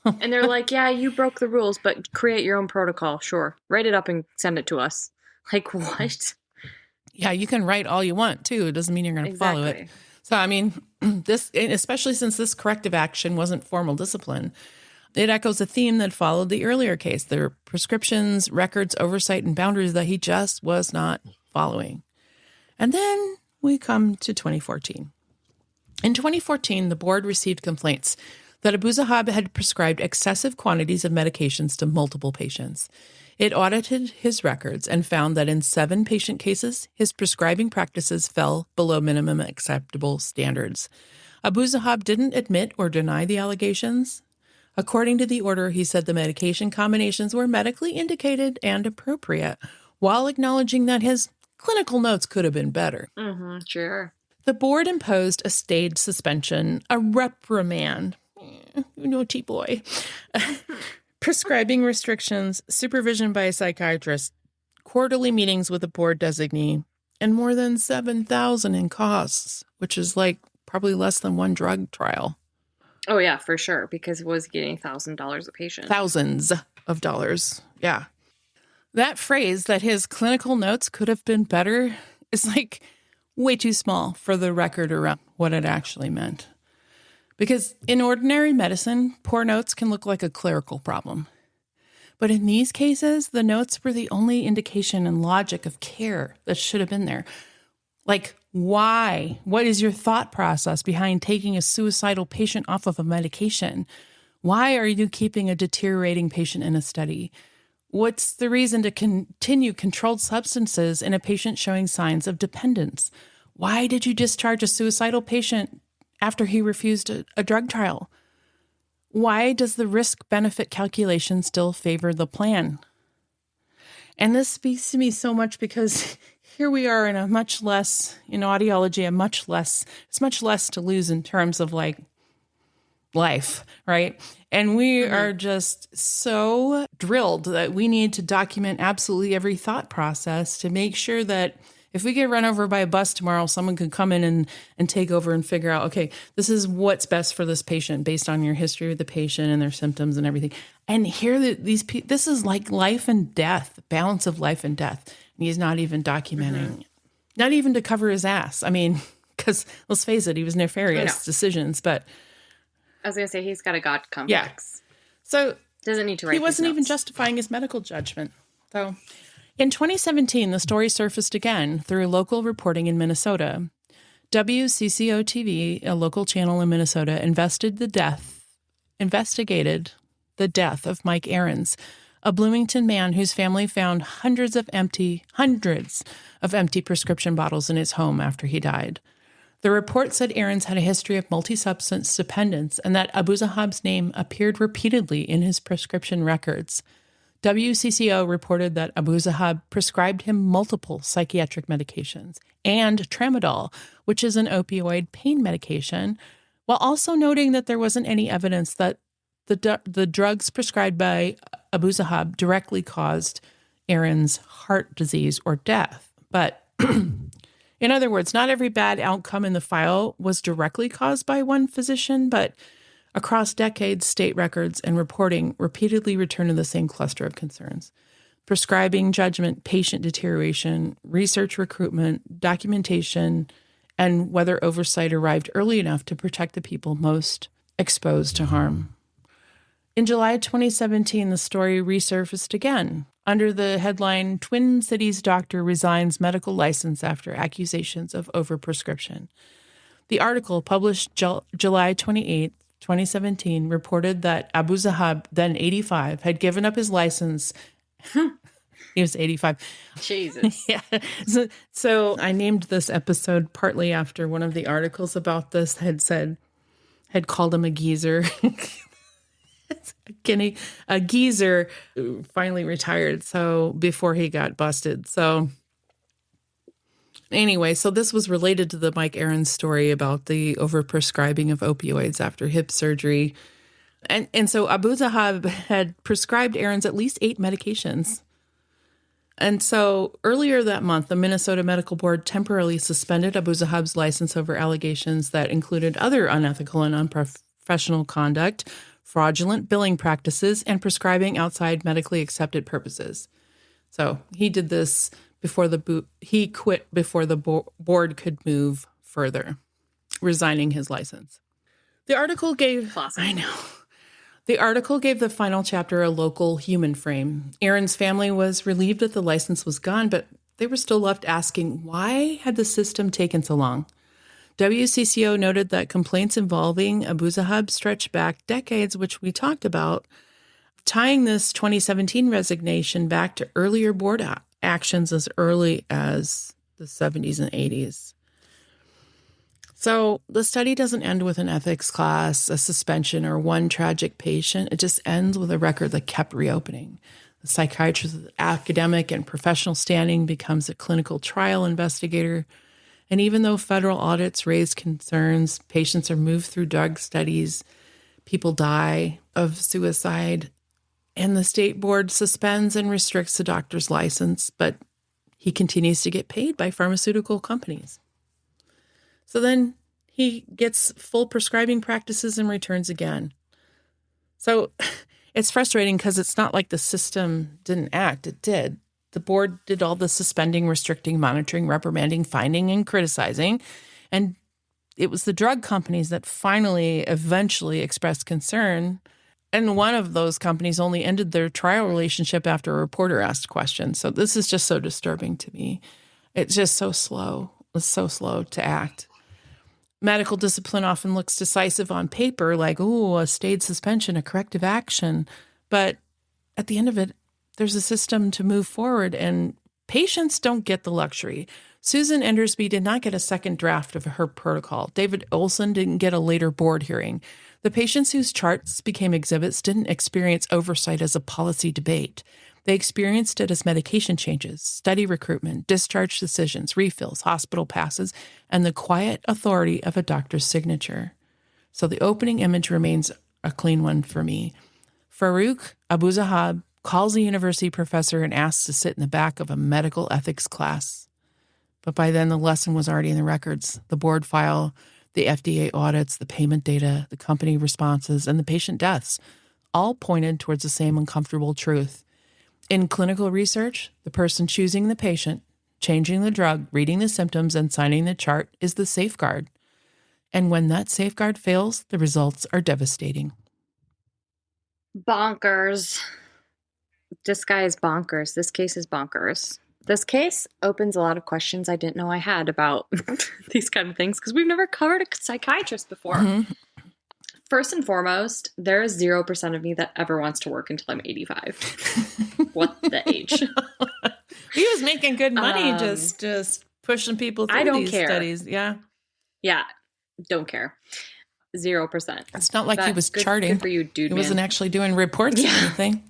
and they're like, yeah, you broke the rules, but create your own protocol. Sure. Write it up and send it to us. Like, what? Yeah, you can write all you want, too. It doesn't mean you're going to follow it. So, I mean, this, especially since this corrective action wasn't formal discipline, it echoes a theme that followed the earlier case. There were prescriptions, records, oversight, and boundaries that he just was not following. And then we come to 2014. In 2014, the board received complaints that Abuzzahab had prescribed excessive quantities of medications to multiple patients. It audited his records and found that in 7 patient cases, his prescribing practices fell below minimum acceptable standards. Abuzzahab didn't admit or deny the allegations. According to the order, he said the medication combinations were medically indicated and appropriate, while acknowledging that his clinical notes could have been better. Sure. The board imposed a stayed suspension, a reprimand, naughty boy, prescribing restrictions, supervision by a psychiatrist, quarterly meetings with a board designee, and more than $7,000 in costs, which is like probably less than one drug trial. Oh, yeah, for sure, because it was getting $1,000 a patient. Thousands of dollars, yeah. That phrase that his clinical notes could have been better is like way too small for the record around what it actually meant. Because in ordinary medicine, poor notes can look like a clerical problem. But in these cases, the notes were the only indication and logic of care that should have been there. Like, why? What is your thought process behind taking a suicidal patient off of a medication? Why are you keeping a deteriorating patient in a study? What's the reason to continue controlled substances in a patient showing signs of dependence? Why did you discharge a suicidal patient after he refused a drug trial? Why does the risk-benefit calculation still favor the plan? And this speaks to me so much because here we are in a much less, in audiology, it's much less to lose in terms of like life, right? And we are just so drilled that we need to document absolutely every thought process to make sure that if we get run over by a bus tomorrow, someone can come in and take over and figure out, okay, this is what's best for this patient based on your history with the patient and their symptoms and everything. And here, this is like life and death, balance of life and death. And he's not even documenting, not even to cover his ass. I mean, because let's face it, he was nefarious decisions, but I was going to say, he's got a God complex. So doesn't need to write. He wasn't even justifying his medical judgment. So In 2017, the story surfaced again through local reporting in Minnesota. WCCO TV, a local channel in Minnesota, investigated the death of Mike Ahrens, a Bloomington man whose family found hundreds of empty prescription bottles in his home after he died. The report said Ahrens had a history of multi-substance dependence and that Abuzahab's name appeared repeatedly in his prescription records. WCCO reported that Abuzzahab prescribed him multiple psychiatric medications and tramadol, which is an opioid pain medication, while also noting that there wasn't any evidence that the drugs prescribed by Abuzzahab directly caused Ahrens' heart disease or death. But in other words, not every bad outcome in the file was directly caused by one physician, but across decades, state records and reporting repeatedly return to the same cluster of concerns: prescribing judgment, patient deterioration, research recruitment, documentation, and whether oversight arrived early enough to protect the people most exposed to harm. In July 2017, the story resurfaced again under the headline, "Twin Cities Doctor Resigns Medical License After Accusations of Overprescription." The article, published July 28, 2017, reported that Abuzzahab, then 85, had given up his license. He was 85. Jesus. Yeah. So I named this episode partly after one of the articles about this had called him a geezer. A geezer finally retired, so before he got busted. So anyway, so this was related to the Mike Ahrens story about the overprescribing of opioids after hip surgery. And so Abuzzahab had prescribed Ahrens at least 8 medications. And so earlier that month, the Minnesota Medical Board temporarily suspended Abuzzahab's license over allegations that included other unethical and unprofessional conduct, fraudulent billing practices, and prescribing outside medically accepted purposes. So he did this he quit before the board could move further, resigning his license. The article gave the final chapter a local human frame. Aaron's family was relieved that the license was gone, but they were still left asking, why had the system taken so long? WCCO noted that complaints involving Abuzzahab stretched back decades, which we talked about, tying this 2017 resignation back to earlier board actions as early as the 70s and 80s. So the study doesn't end with an ethics class, a suspension, or one tragic patient. It just ends with a record that kept reopening. The psychiatrist with academic and professional standing becomes a clinical trial investigator. And even though federal audits raise concerns, patients are moved through drug studies, people die of suicide, and the state board suspends and restricts the doctor's license, but he continues to get paid by pharmaceutical companies. So then he gets full prescribing practices and returns again. So it's frustrating because it's not like the system didn't act. It did. The board did all the suspending, restricting, monitoring, reprimanding, finding, and criticizing. And it was the drug companies that eventually expressed concern. And one of those companies only ended their trial relationship after a reporter asked questions. So this is just so disturbing to me. It's just so slow. It's so slow to act. Medical discipline often looks decisive on paper, like, a stayed suspension, a corrective action. But at the end of it, there's a system to move forward, and patients don't get the luxury. Susan Endersby did not get a second draft of her protocol. David Olson didn't get a later board hearing. The patients whose charts became exhibits didn't experience oversight as a policy debate. They experienced it as medication changes, study recruitment, discharge decisions, refills, hospital passes, and the quiet authority of a doctor's signature. So the opening image remains a clean one for me. Faruk, Abuzzahab, calls a university professor and asks to sit in the back of a medical ethics class. But by then, the lesson was already in the records: the board file, the FDA audits, the payment data, the company responses, and the patient deaths all pointed towards the same uncomfortable truth. In clinical research, the person choosing the patient, changing the drug, reading the symptoms, and signing the chart is the safeguard. And when that safeguard fails, the results are devastating. Bonkers. This guy is bonkers. This case is bonkers. This case opens a lot of questions I didn't know I had about these kind of things because we've never covered a psychiatrist before. Mm-hmm. First and foremost, there is 0% of me that ever wants to work until I'm 85. What the age? He was making good money just pushing people through these studies. Yeah. Yeah. Don't care. 0%. It's not like he was charting. Good for you, dude. He wasn't actually doing reports or anything.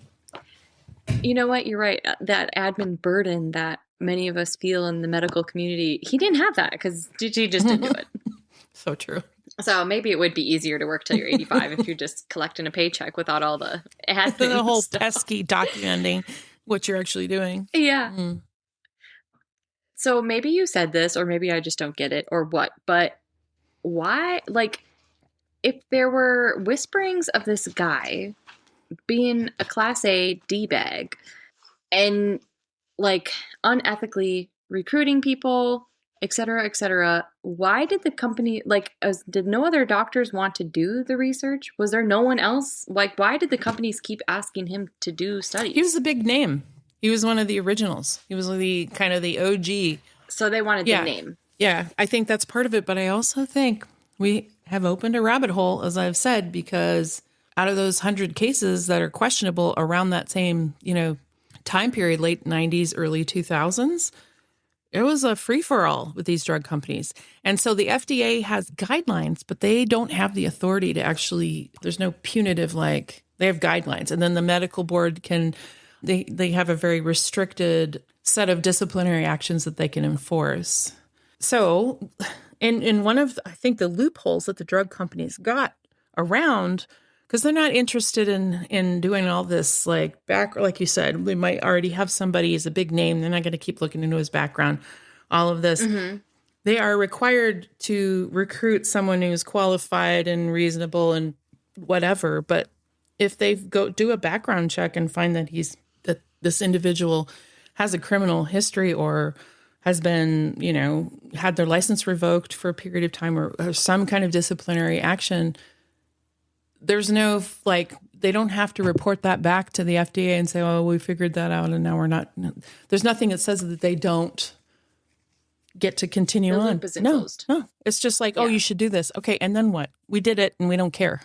You know what? You're right. That admin burden that many of us feel in the medical community, he didn't have that because he just didn't do it. So true. So maybe it would be easier to work till you're 85 if you're just collecting a paycheck without all the admin the whole stuff. pesky documenting what you're actually doing. Yeah. Mm. So maybe you said this, or maybe I just don't get it, or what, but why, like, if there were whisperings of this guy being a Class A D-bag and, like, unethically recruiting people, et cetera, why did the company, like, did no other doctors want to do the research? Was there no one else? Like, why did the companies keep asking him to do studies? He was a big name. He was one of the originals. He was the kind of the OG. So they wanted the name. Yeah, I think that's part of it. But I also think we have opened a rabbit hole, as I've said, because out of those 100 cases that are questionable around that same, time period, late 90s, early 2000s, it was a free-for-all with these drug companies. And so the FDA has guidelines, but they don't have the authority to actually, there's no punitive, they have guidelines. And then the medical board they have a very restricted set of disciplinary actions that they can enforce. So in one of, I think, the loopholes that the drug companies got around, because they're not interested in doing all this, like you said, we might already have somebody as a big name. They're not going to keep looking into his background, all of this. Mm-hmm. They are required to recruit someone who's qualified and reasonable and whatever. But if they do a background check and find that this individual has a criminal history or has been, had their license revoked for a period of time or some kind of disciplinary action, there's no, they don't have to report that back to the FDA and say, oh, we figured that out and now we're not. No. There's nothing that says that they don't get to continue on. Loop isn't closed. No, it's just like, oh, you should do this. Okay, and then what? We did it and we don't care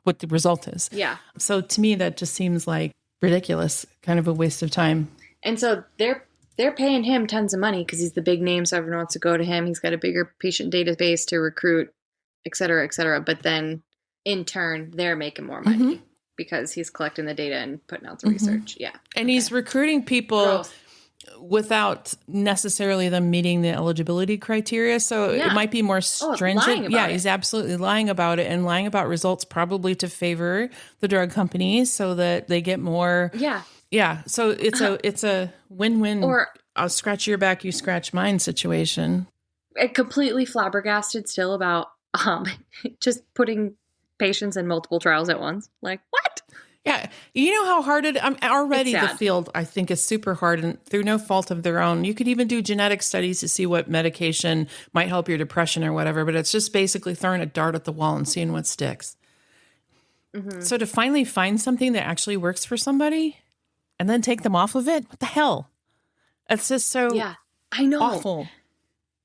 what the result is. Yeah. So to me, that just seems like ridiculous, kind of a waste of time. And so they're paying him tons of money because he's the big name, so everyone wants to go to him. He's got a bigger patient database to recruit, et cetera, et cetera. But then in turn, they're making more money because he's collecting the data and putting out the research. Yeah. And he's recruiting people without necessarily them meeting the eligibility criteria. So it might be more stringent. He's absolutely lying about it and lying about results probably to favor the drug companies so that they get more. Yeah. Yeah. So it's a win-win, or I'll scratch your back, you scratch mine situation. Completely flabbergasted still about just putting patients in multiple trials at once. Like, what? Yeah. You know how hard the field, I think, is super hard and through no fault of their own. You could even do genetic studies to see what medication might help your depression or whatever, but it's just basically throwing a dart at the wall and seeing what sticks. Mm-hmm. So to finally find something that actually works for somebody and then take them off of it, what the hell? It's just so I know. Awful.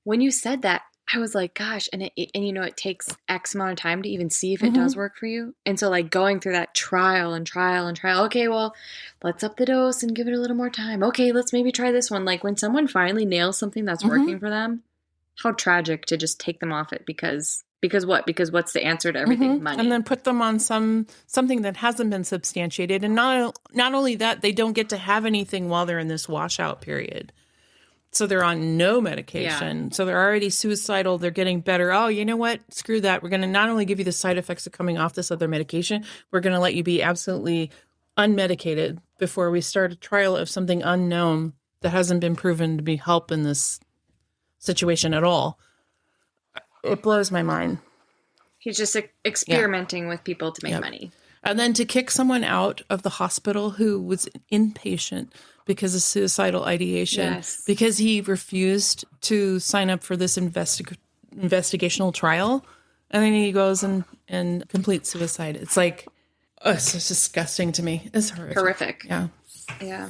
When you said that, I was like, gosh, and it takes X amount of time to even see if it does work for you. And so going through that trial. Okay, well, let's up the dose and give it a little more time. Okay, let's maybe try this one. Like when someone finally nails something that's working for them, how tragic to just take them off it because what? Because what's the answer to everything? Money. And then put them on something that hasn't been substantiated. And not only that, they don't get to have anything while they're in this washout period. So they're on no medication. Yeah. So they're already suicidal. They're getting better. Oh, you know what? Screw that. We're going to not only give you the side effects of coming off this other medication, we're going to let you be absolutely unmedicated before we start a trial of something unknown that hasn't been proven to be help in this situation at all. It blows my mind. He's just experimenting with people to make money. And then to kick someone out of the hospital who was inpatient because of suicidal ideation, because he refused to sign up for this investigational trial. And then he goes and completes suicide. It's like, it's just disgusting to me. It's horrific. Horrific. Yeah. Yeah.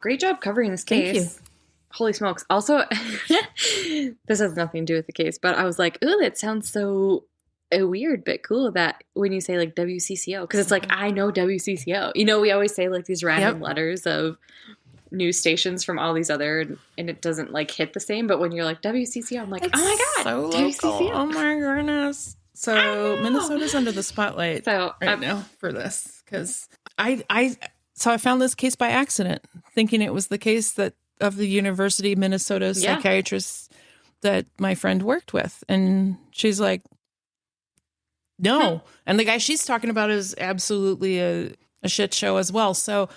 Great job covering this Thank case. you. Holy smokes. Also, this has nothing to do with the case, but I was like, ooh, that sounds so weird but cool that when you say like WCCO, because it's like, I know WCCO. You know, we always say like these random letters of news stations from all these other, and it doesn't like hit the same. But when you're like WCCO, I'm like, oh my God, so WCCO. local. Oh my goodness. So Minnesota's under the spotlight right now for this because I found this case by accident, thinking it was the case that of the University of Minnesota psychiatrist that my friend worked with, and she's like, no, and the guy she's talking about is absolutely a shit show as well. So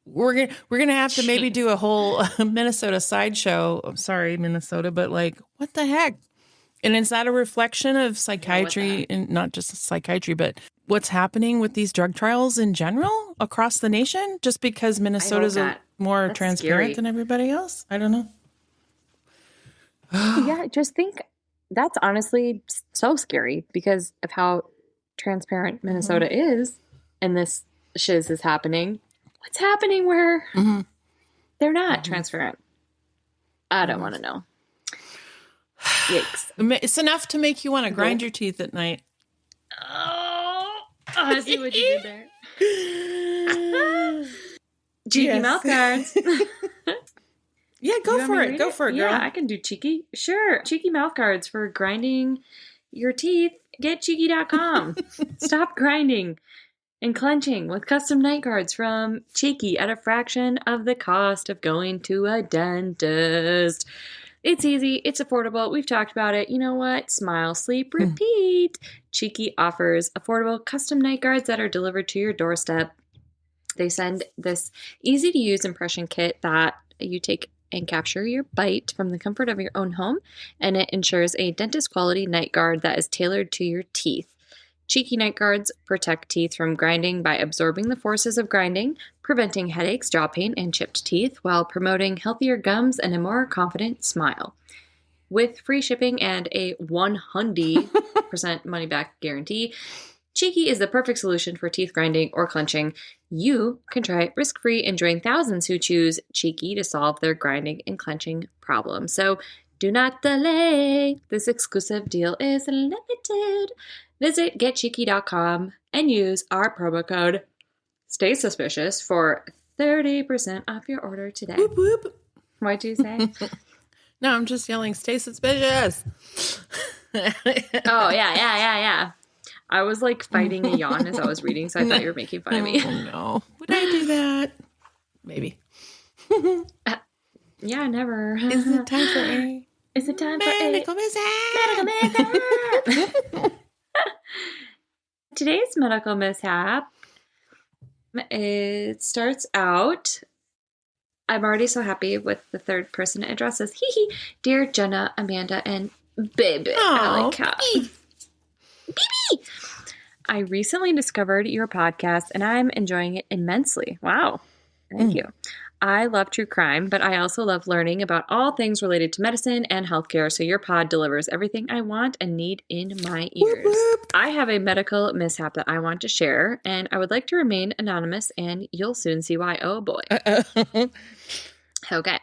we're gonna have to maybe do a whole Minnesota sideshow. I'm sorry, Minnesota, but like, what the heck? And is that a reflection of psychiatry, and not just psychiatry, but what's happening with these drug trials in general across the nation? Just because Minnesota's more transparent than everybody else? I don't know. Yeah, just think that's honestly so scary because of how transparent Minnesota is, and this shiz is happening. What's happening where they're not transparent? I don't want to know. Yikes. It's enough to make you want to grind your teeth at night. Oh, I see what you did there. Cheeky mouth guards. Yeah, go for it. Go for it, girl. Yeah, I can do cheeky. Sure. Cheeky mouth guards for grinding your teeth. Get cheeky.com. Stop grinding and clenching with custom night guards from Cheeky at a fraction of the cost of going to a dentist. It's easy. It's affordable. We've talked about it. You know what? Smile, sleep, repeat. Cheeky offers affordable custom night guards that are delivered to your doorstep. They send this easy-to-use impression kit that you take and capture your bite from the comfort of your own home, and it ensures a dentist-quality night guard that is tailored to your teeth. Cheeky night guards protect teeth from grinding by absorbing the forces of grinding, preventing headaches, jaw pain, and chipped teeth, while promoting healthier gums and a more confident smile. With free shipping and a 100% money-back guarantee, Cheeky is the perfect solution for teeth grinding or clenching. You can try it risk-free and join thousands who choose Cheeky to solve their grinding and clenching problems. So do not delay. This exclusive deal is limited. Visit getcheeky.com and use our promo code Stay Suspicious for 30% off your order today. Whoop, whoop. What'd you say? No, I'm just yelling, stay suspicious. Oh, yeah. I was like fighting a yawn as I was reading, so I thought you were making fun of me. Oh, no. Would I do that? Maybe. Yeah, never. Is it time for a... Is it time Medical for a... Medical Mishap! Today's Medical Mishap, it starts out... I'm already so happy with the third person it addresses. Hee. Dear Jenna, Amanda, and Baby. Oh, Baby. I recently discovered your podcast and I'm enjoying it immensely. Wow. Thank you. I love true crime, but I also love learning about all things related to medicine and healthcare. So your pod delivers everything I want and need in my ears. Whoop, whoop. I have a medical mishap that I want to share, and I would like to remain anonymous, and you'll soon see why. Oh boy. Okay.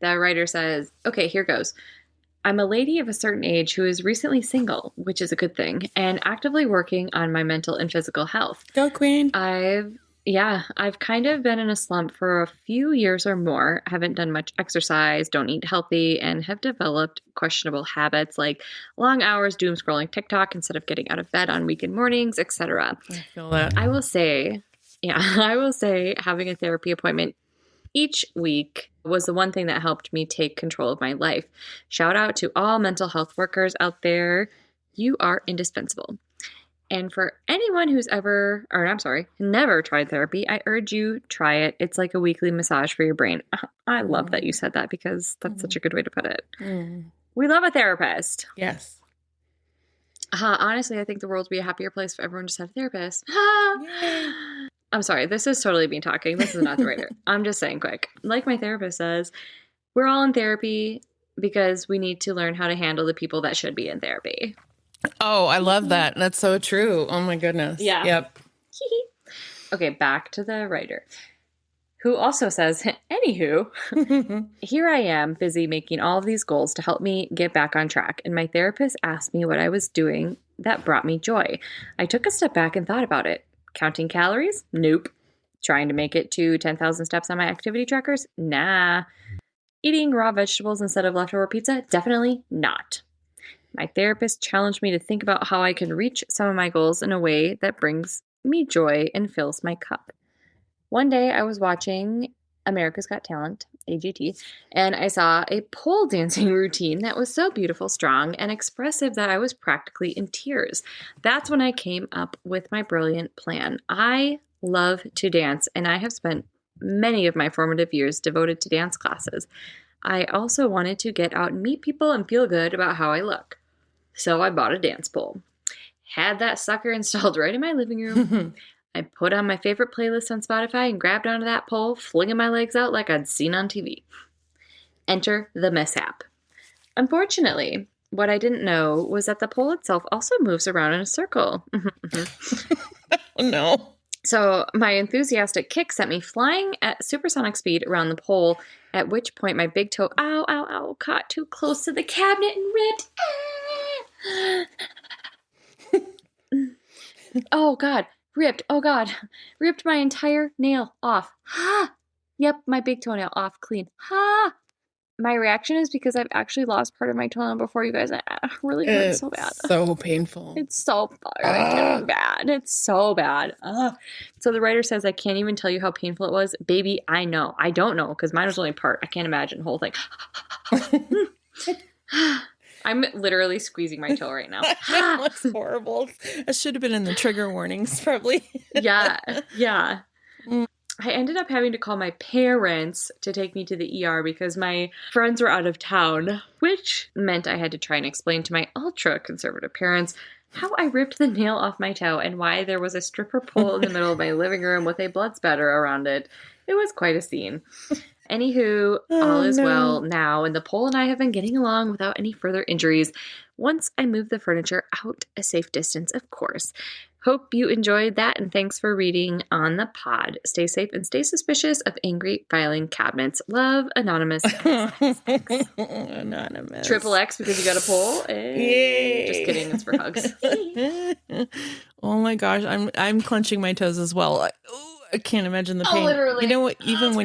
The writer says, okay, here goes. I'm a lady of a certain age who is recently single, which is a good thing, and actively working on my mental and physical health. Go, Queen. I've kind of been in a slump for a few years or more. I haven't done much exercise, don't eat healthy, and have developed questionable habits like long hours doom scrolling TikTok instead of getting out of bed on weekend mornings, etc. I feel that. I will say having a therapy appointment each week was the one thing that helped me take control of my life. Shout out to all mental health workers out there. You are indispensable. And for anyone who's never tried therapy, I urge you, try it. It's like a weekly massage for your brain. I love that you said that because that's such a good way to put it. We love a therapist. Yes. Honestly, I think the world would be a happier place if everyone just had a therapist. I'm sorry, this is totally me talking. This is not the writer. I'm just saying quick. Like my therapist says, we're all in therapy because we need to learn how to handle the people that should be in therapy. Oh, I love that. That's so true. Oh my goodness. Yeah. Yep. Okay, back to the writer, who also says, anywho, here I am busy making all of these goals to help me get back on track. And my therapist asked me what I was doing that brought me joy. I took a step back and thought about it. Counting calories? Nope. Trying to make it to 10,000 steps on my activity trackers? Nah. Eating raw vegetables instead of leftover pizza? Definitely not. My therapist challenged me to think about how I can reach some of my goals in a way that brings me joy and fills my cup. One day I was watching America's Got Talent, AGT, and I saw a pole dancing routine that was so beautiful, strong, and expressive that I was practically in tears. That's when I came up with my brilliant plan. I love to dance, and I have spent many of my formative years devoted to dance classes. I also wanted to get out and meet people and feel good about how I look. So I bought a dance pole. Had that sucker installed right in my living room. I put on my favorite playlist on Spotify and grabbed onto that pole, flinging my legs out like I'd seen on TV. Enter the mishap. Unfortunately, what I didn't know was that the pole itself also moves around in a circle. Oh, no. So my enthusiastic kick sent me flying at supersonic speed around the pole, at which point my big toe, caught too close to the cabinet and ripped. Oh, God. Ripped. Oh, God. Ripped my entire nail off. Ha! Yep, my big toenail off clean. Ha! My reaction is because I've actually lost part of my toenail before, you guys. It really hurts so bad. So painful. It's so bad. It's so bad. So the writer says, I can't even tell you how painful it was. Baby, I know. I don't know because mine was only part. I can't imagine the whole thing. I'm literally squeezing my toe right now. That's horrible. That should have been in the trigger warnings, probably. Yeah. I ended up having to call my parents to take me to the ER because my friends were out of town, which meant I had to try and explain to my ultra-conservative parents how I ripped the nail off my toe and why there was a stripper pole in the middle of my living room with a blood spatter around it. It was quite a scene. Anywho, all is well now, and the pole and I have been getting along without any further injuries once I move the furniture out a safe distance, of course. Hope you enjoyed that, and thanks for reading on the pod. Stay safe and stay suspicious of angry filing cabinets. Love, Anonymous. Anonymous. Triple X because you got a pole. Yay. Just kidding, it's for hugs. Oh my gosh, I'm clenching my toes as well. I can't imagine the pain. Literally. You know what? Even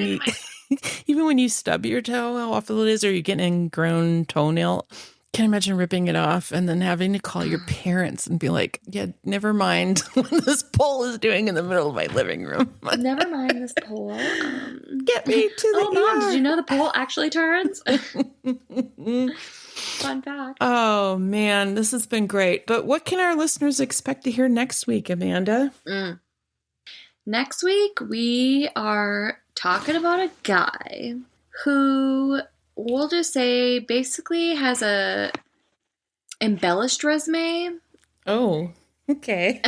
when you stub your toe, how awful it is, or you get an ingrown toenail. Can't imagine ripping it off and then having to call your parents and be like, yeah, never mind what this pole is doing in the middle of my living room. Never mind this pole. Get me to the Mom, ER. did you know the pole actually turns? Fun fact. Oh, man, this has been great. But what can our listeners expect to hear next week, Amanda? Next week, we are talking about a guy who, we'll just say, basically has a embellished resume. Oh, okay.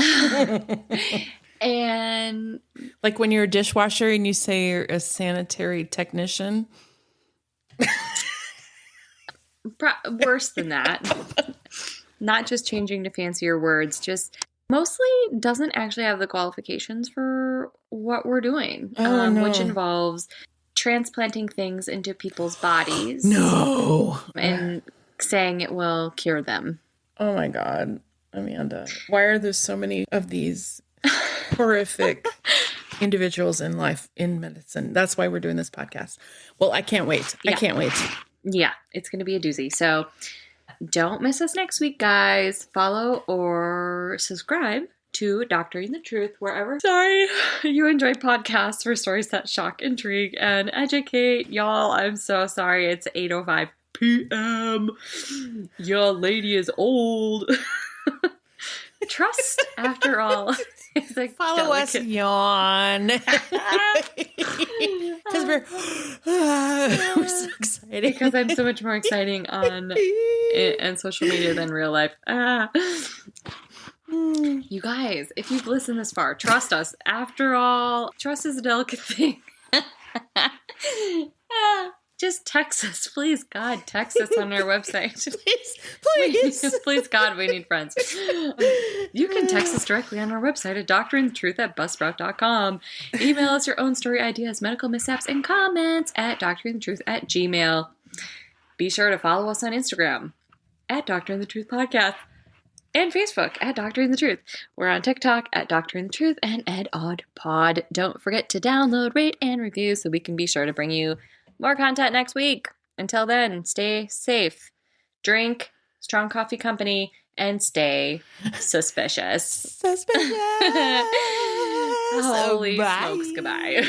And like when you're a dishwasher and you say you're a sanitary technician. Worse than that. Not just changing to fancier words, just mostly doesn't actually have the qualifications for what we're doing, which involves transplanting things into people's bodies. No. And saying it will cure them. Oh my God, Amanda. Why are there so many of these horrific individuals in life, in medicine? That's why we're doing this podcast. Well, I can't wait. Yeah. I can't wait. Yeah, it's going to be a doozy. So don't miss us next week, guys. Follow or subscribe to Doctoring the Truth wherever you enjoy podcasts for stories that shock, intrigue, and educate. Y'all, I'm so sorry. It's 8:05 p.m. Your lady is old. Trust, after all. Follow us, yawn. Because we're so excited. Because I'm so much more exciting on social media than real life. You guys, if you've listened this far, trust us. After all, trust is a delicate thing. Just text text us. Please, God, text us on our website. Please. Please, God, we need friends. You can text us directly on our website at doctoringthetruth@buzzsprout.com. Email us your own story ideas, medical mishaps, and comments at doctoringthetruth@gmail. Be sure to follow us on Instagram at Doctoring the Truth Podcast and Facebook at Doctoring the Truth. We're on TikTok at Doctoring the Truth and EdOddPod. Don't forget to download, rate, and review so we can be sure to bring you more content next week. Until then, stay safe, drink strong coffee company, and stay suspicious. Holy smokes, goodbye.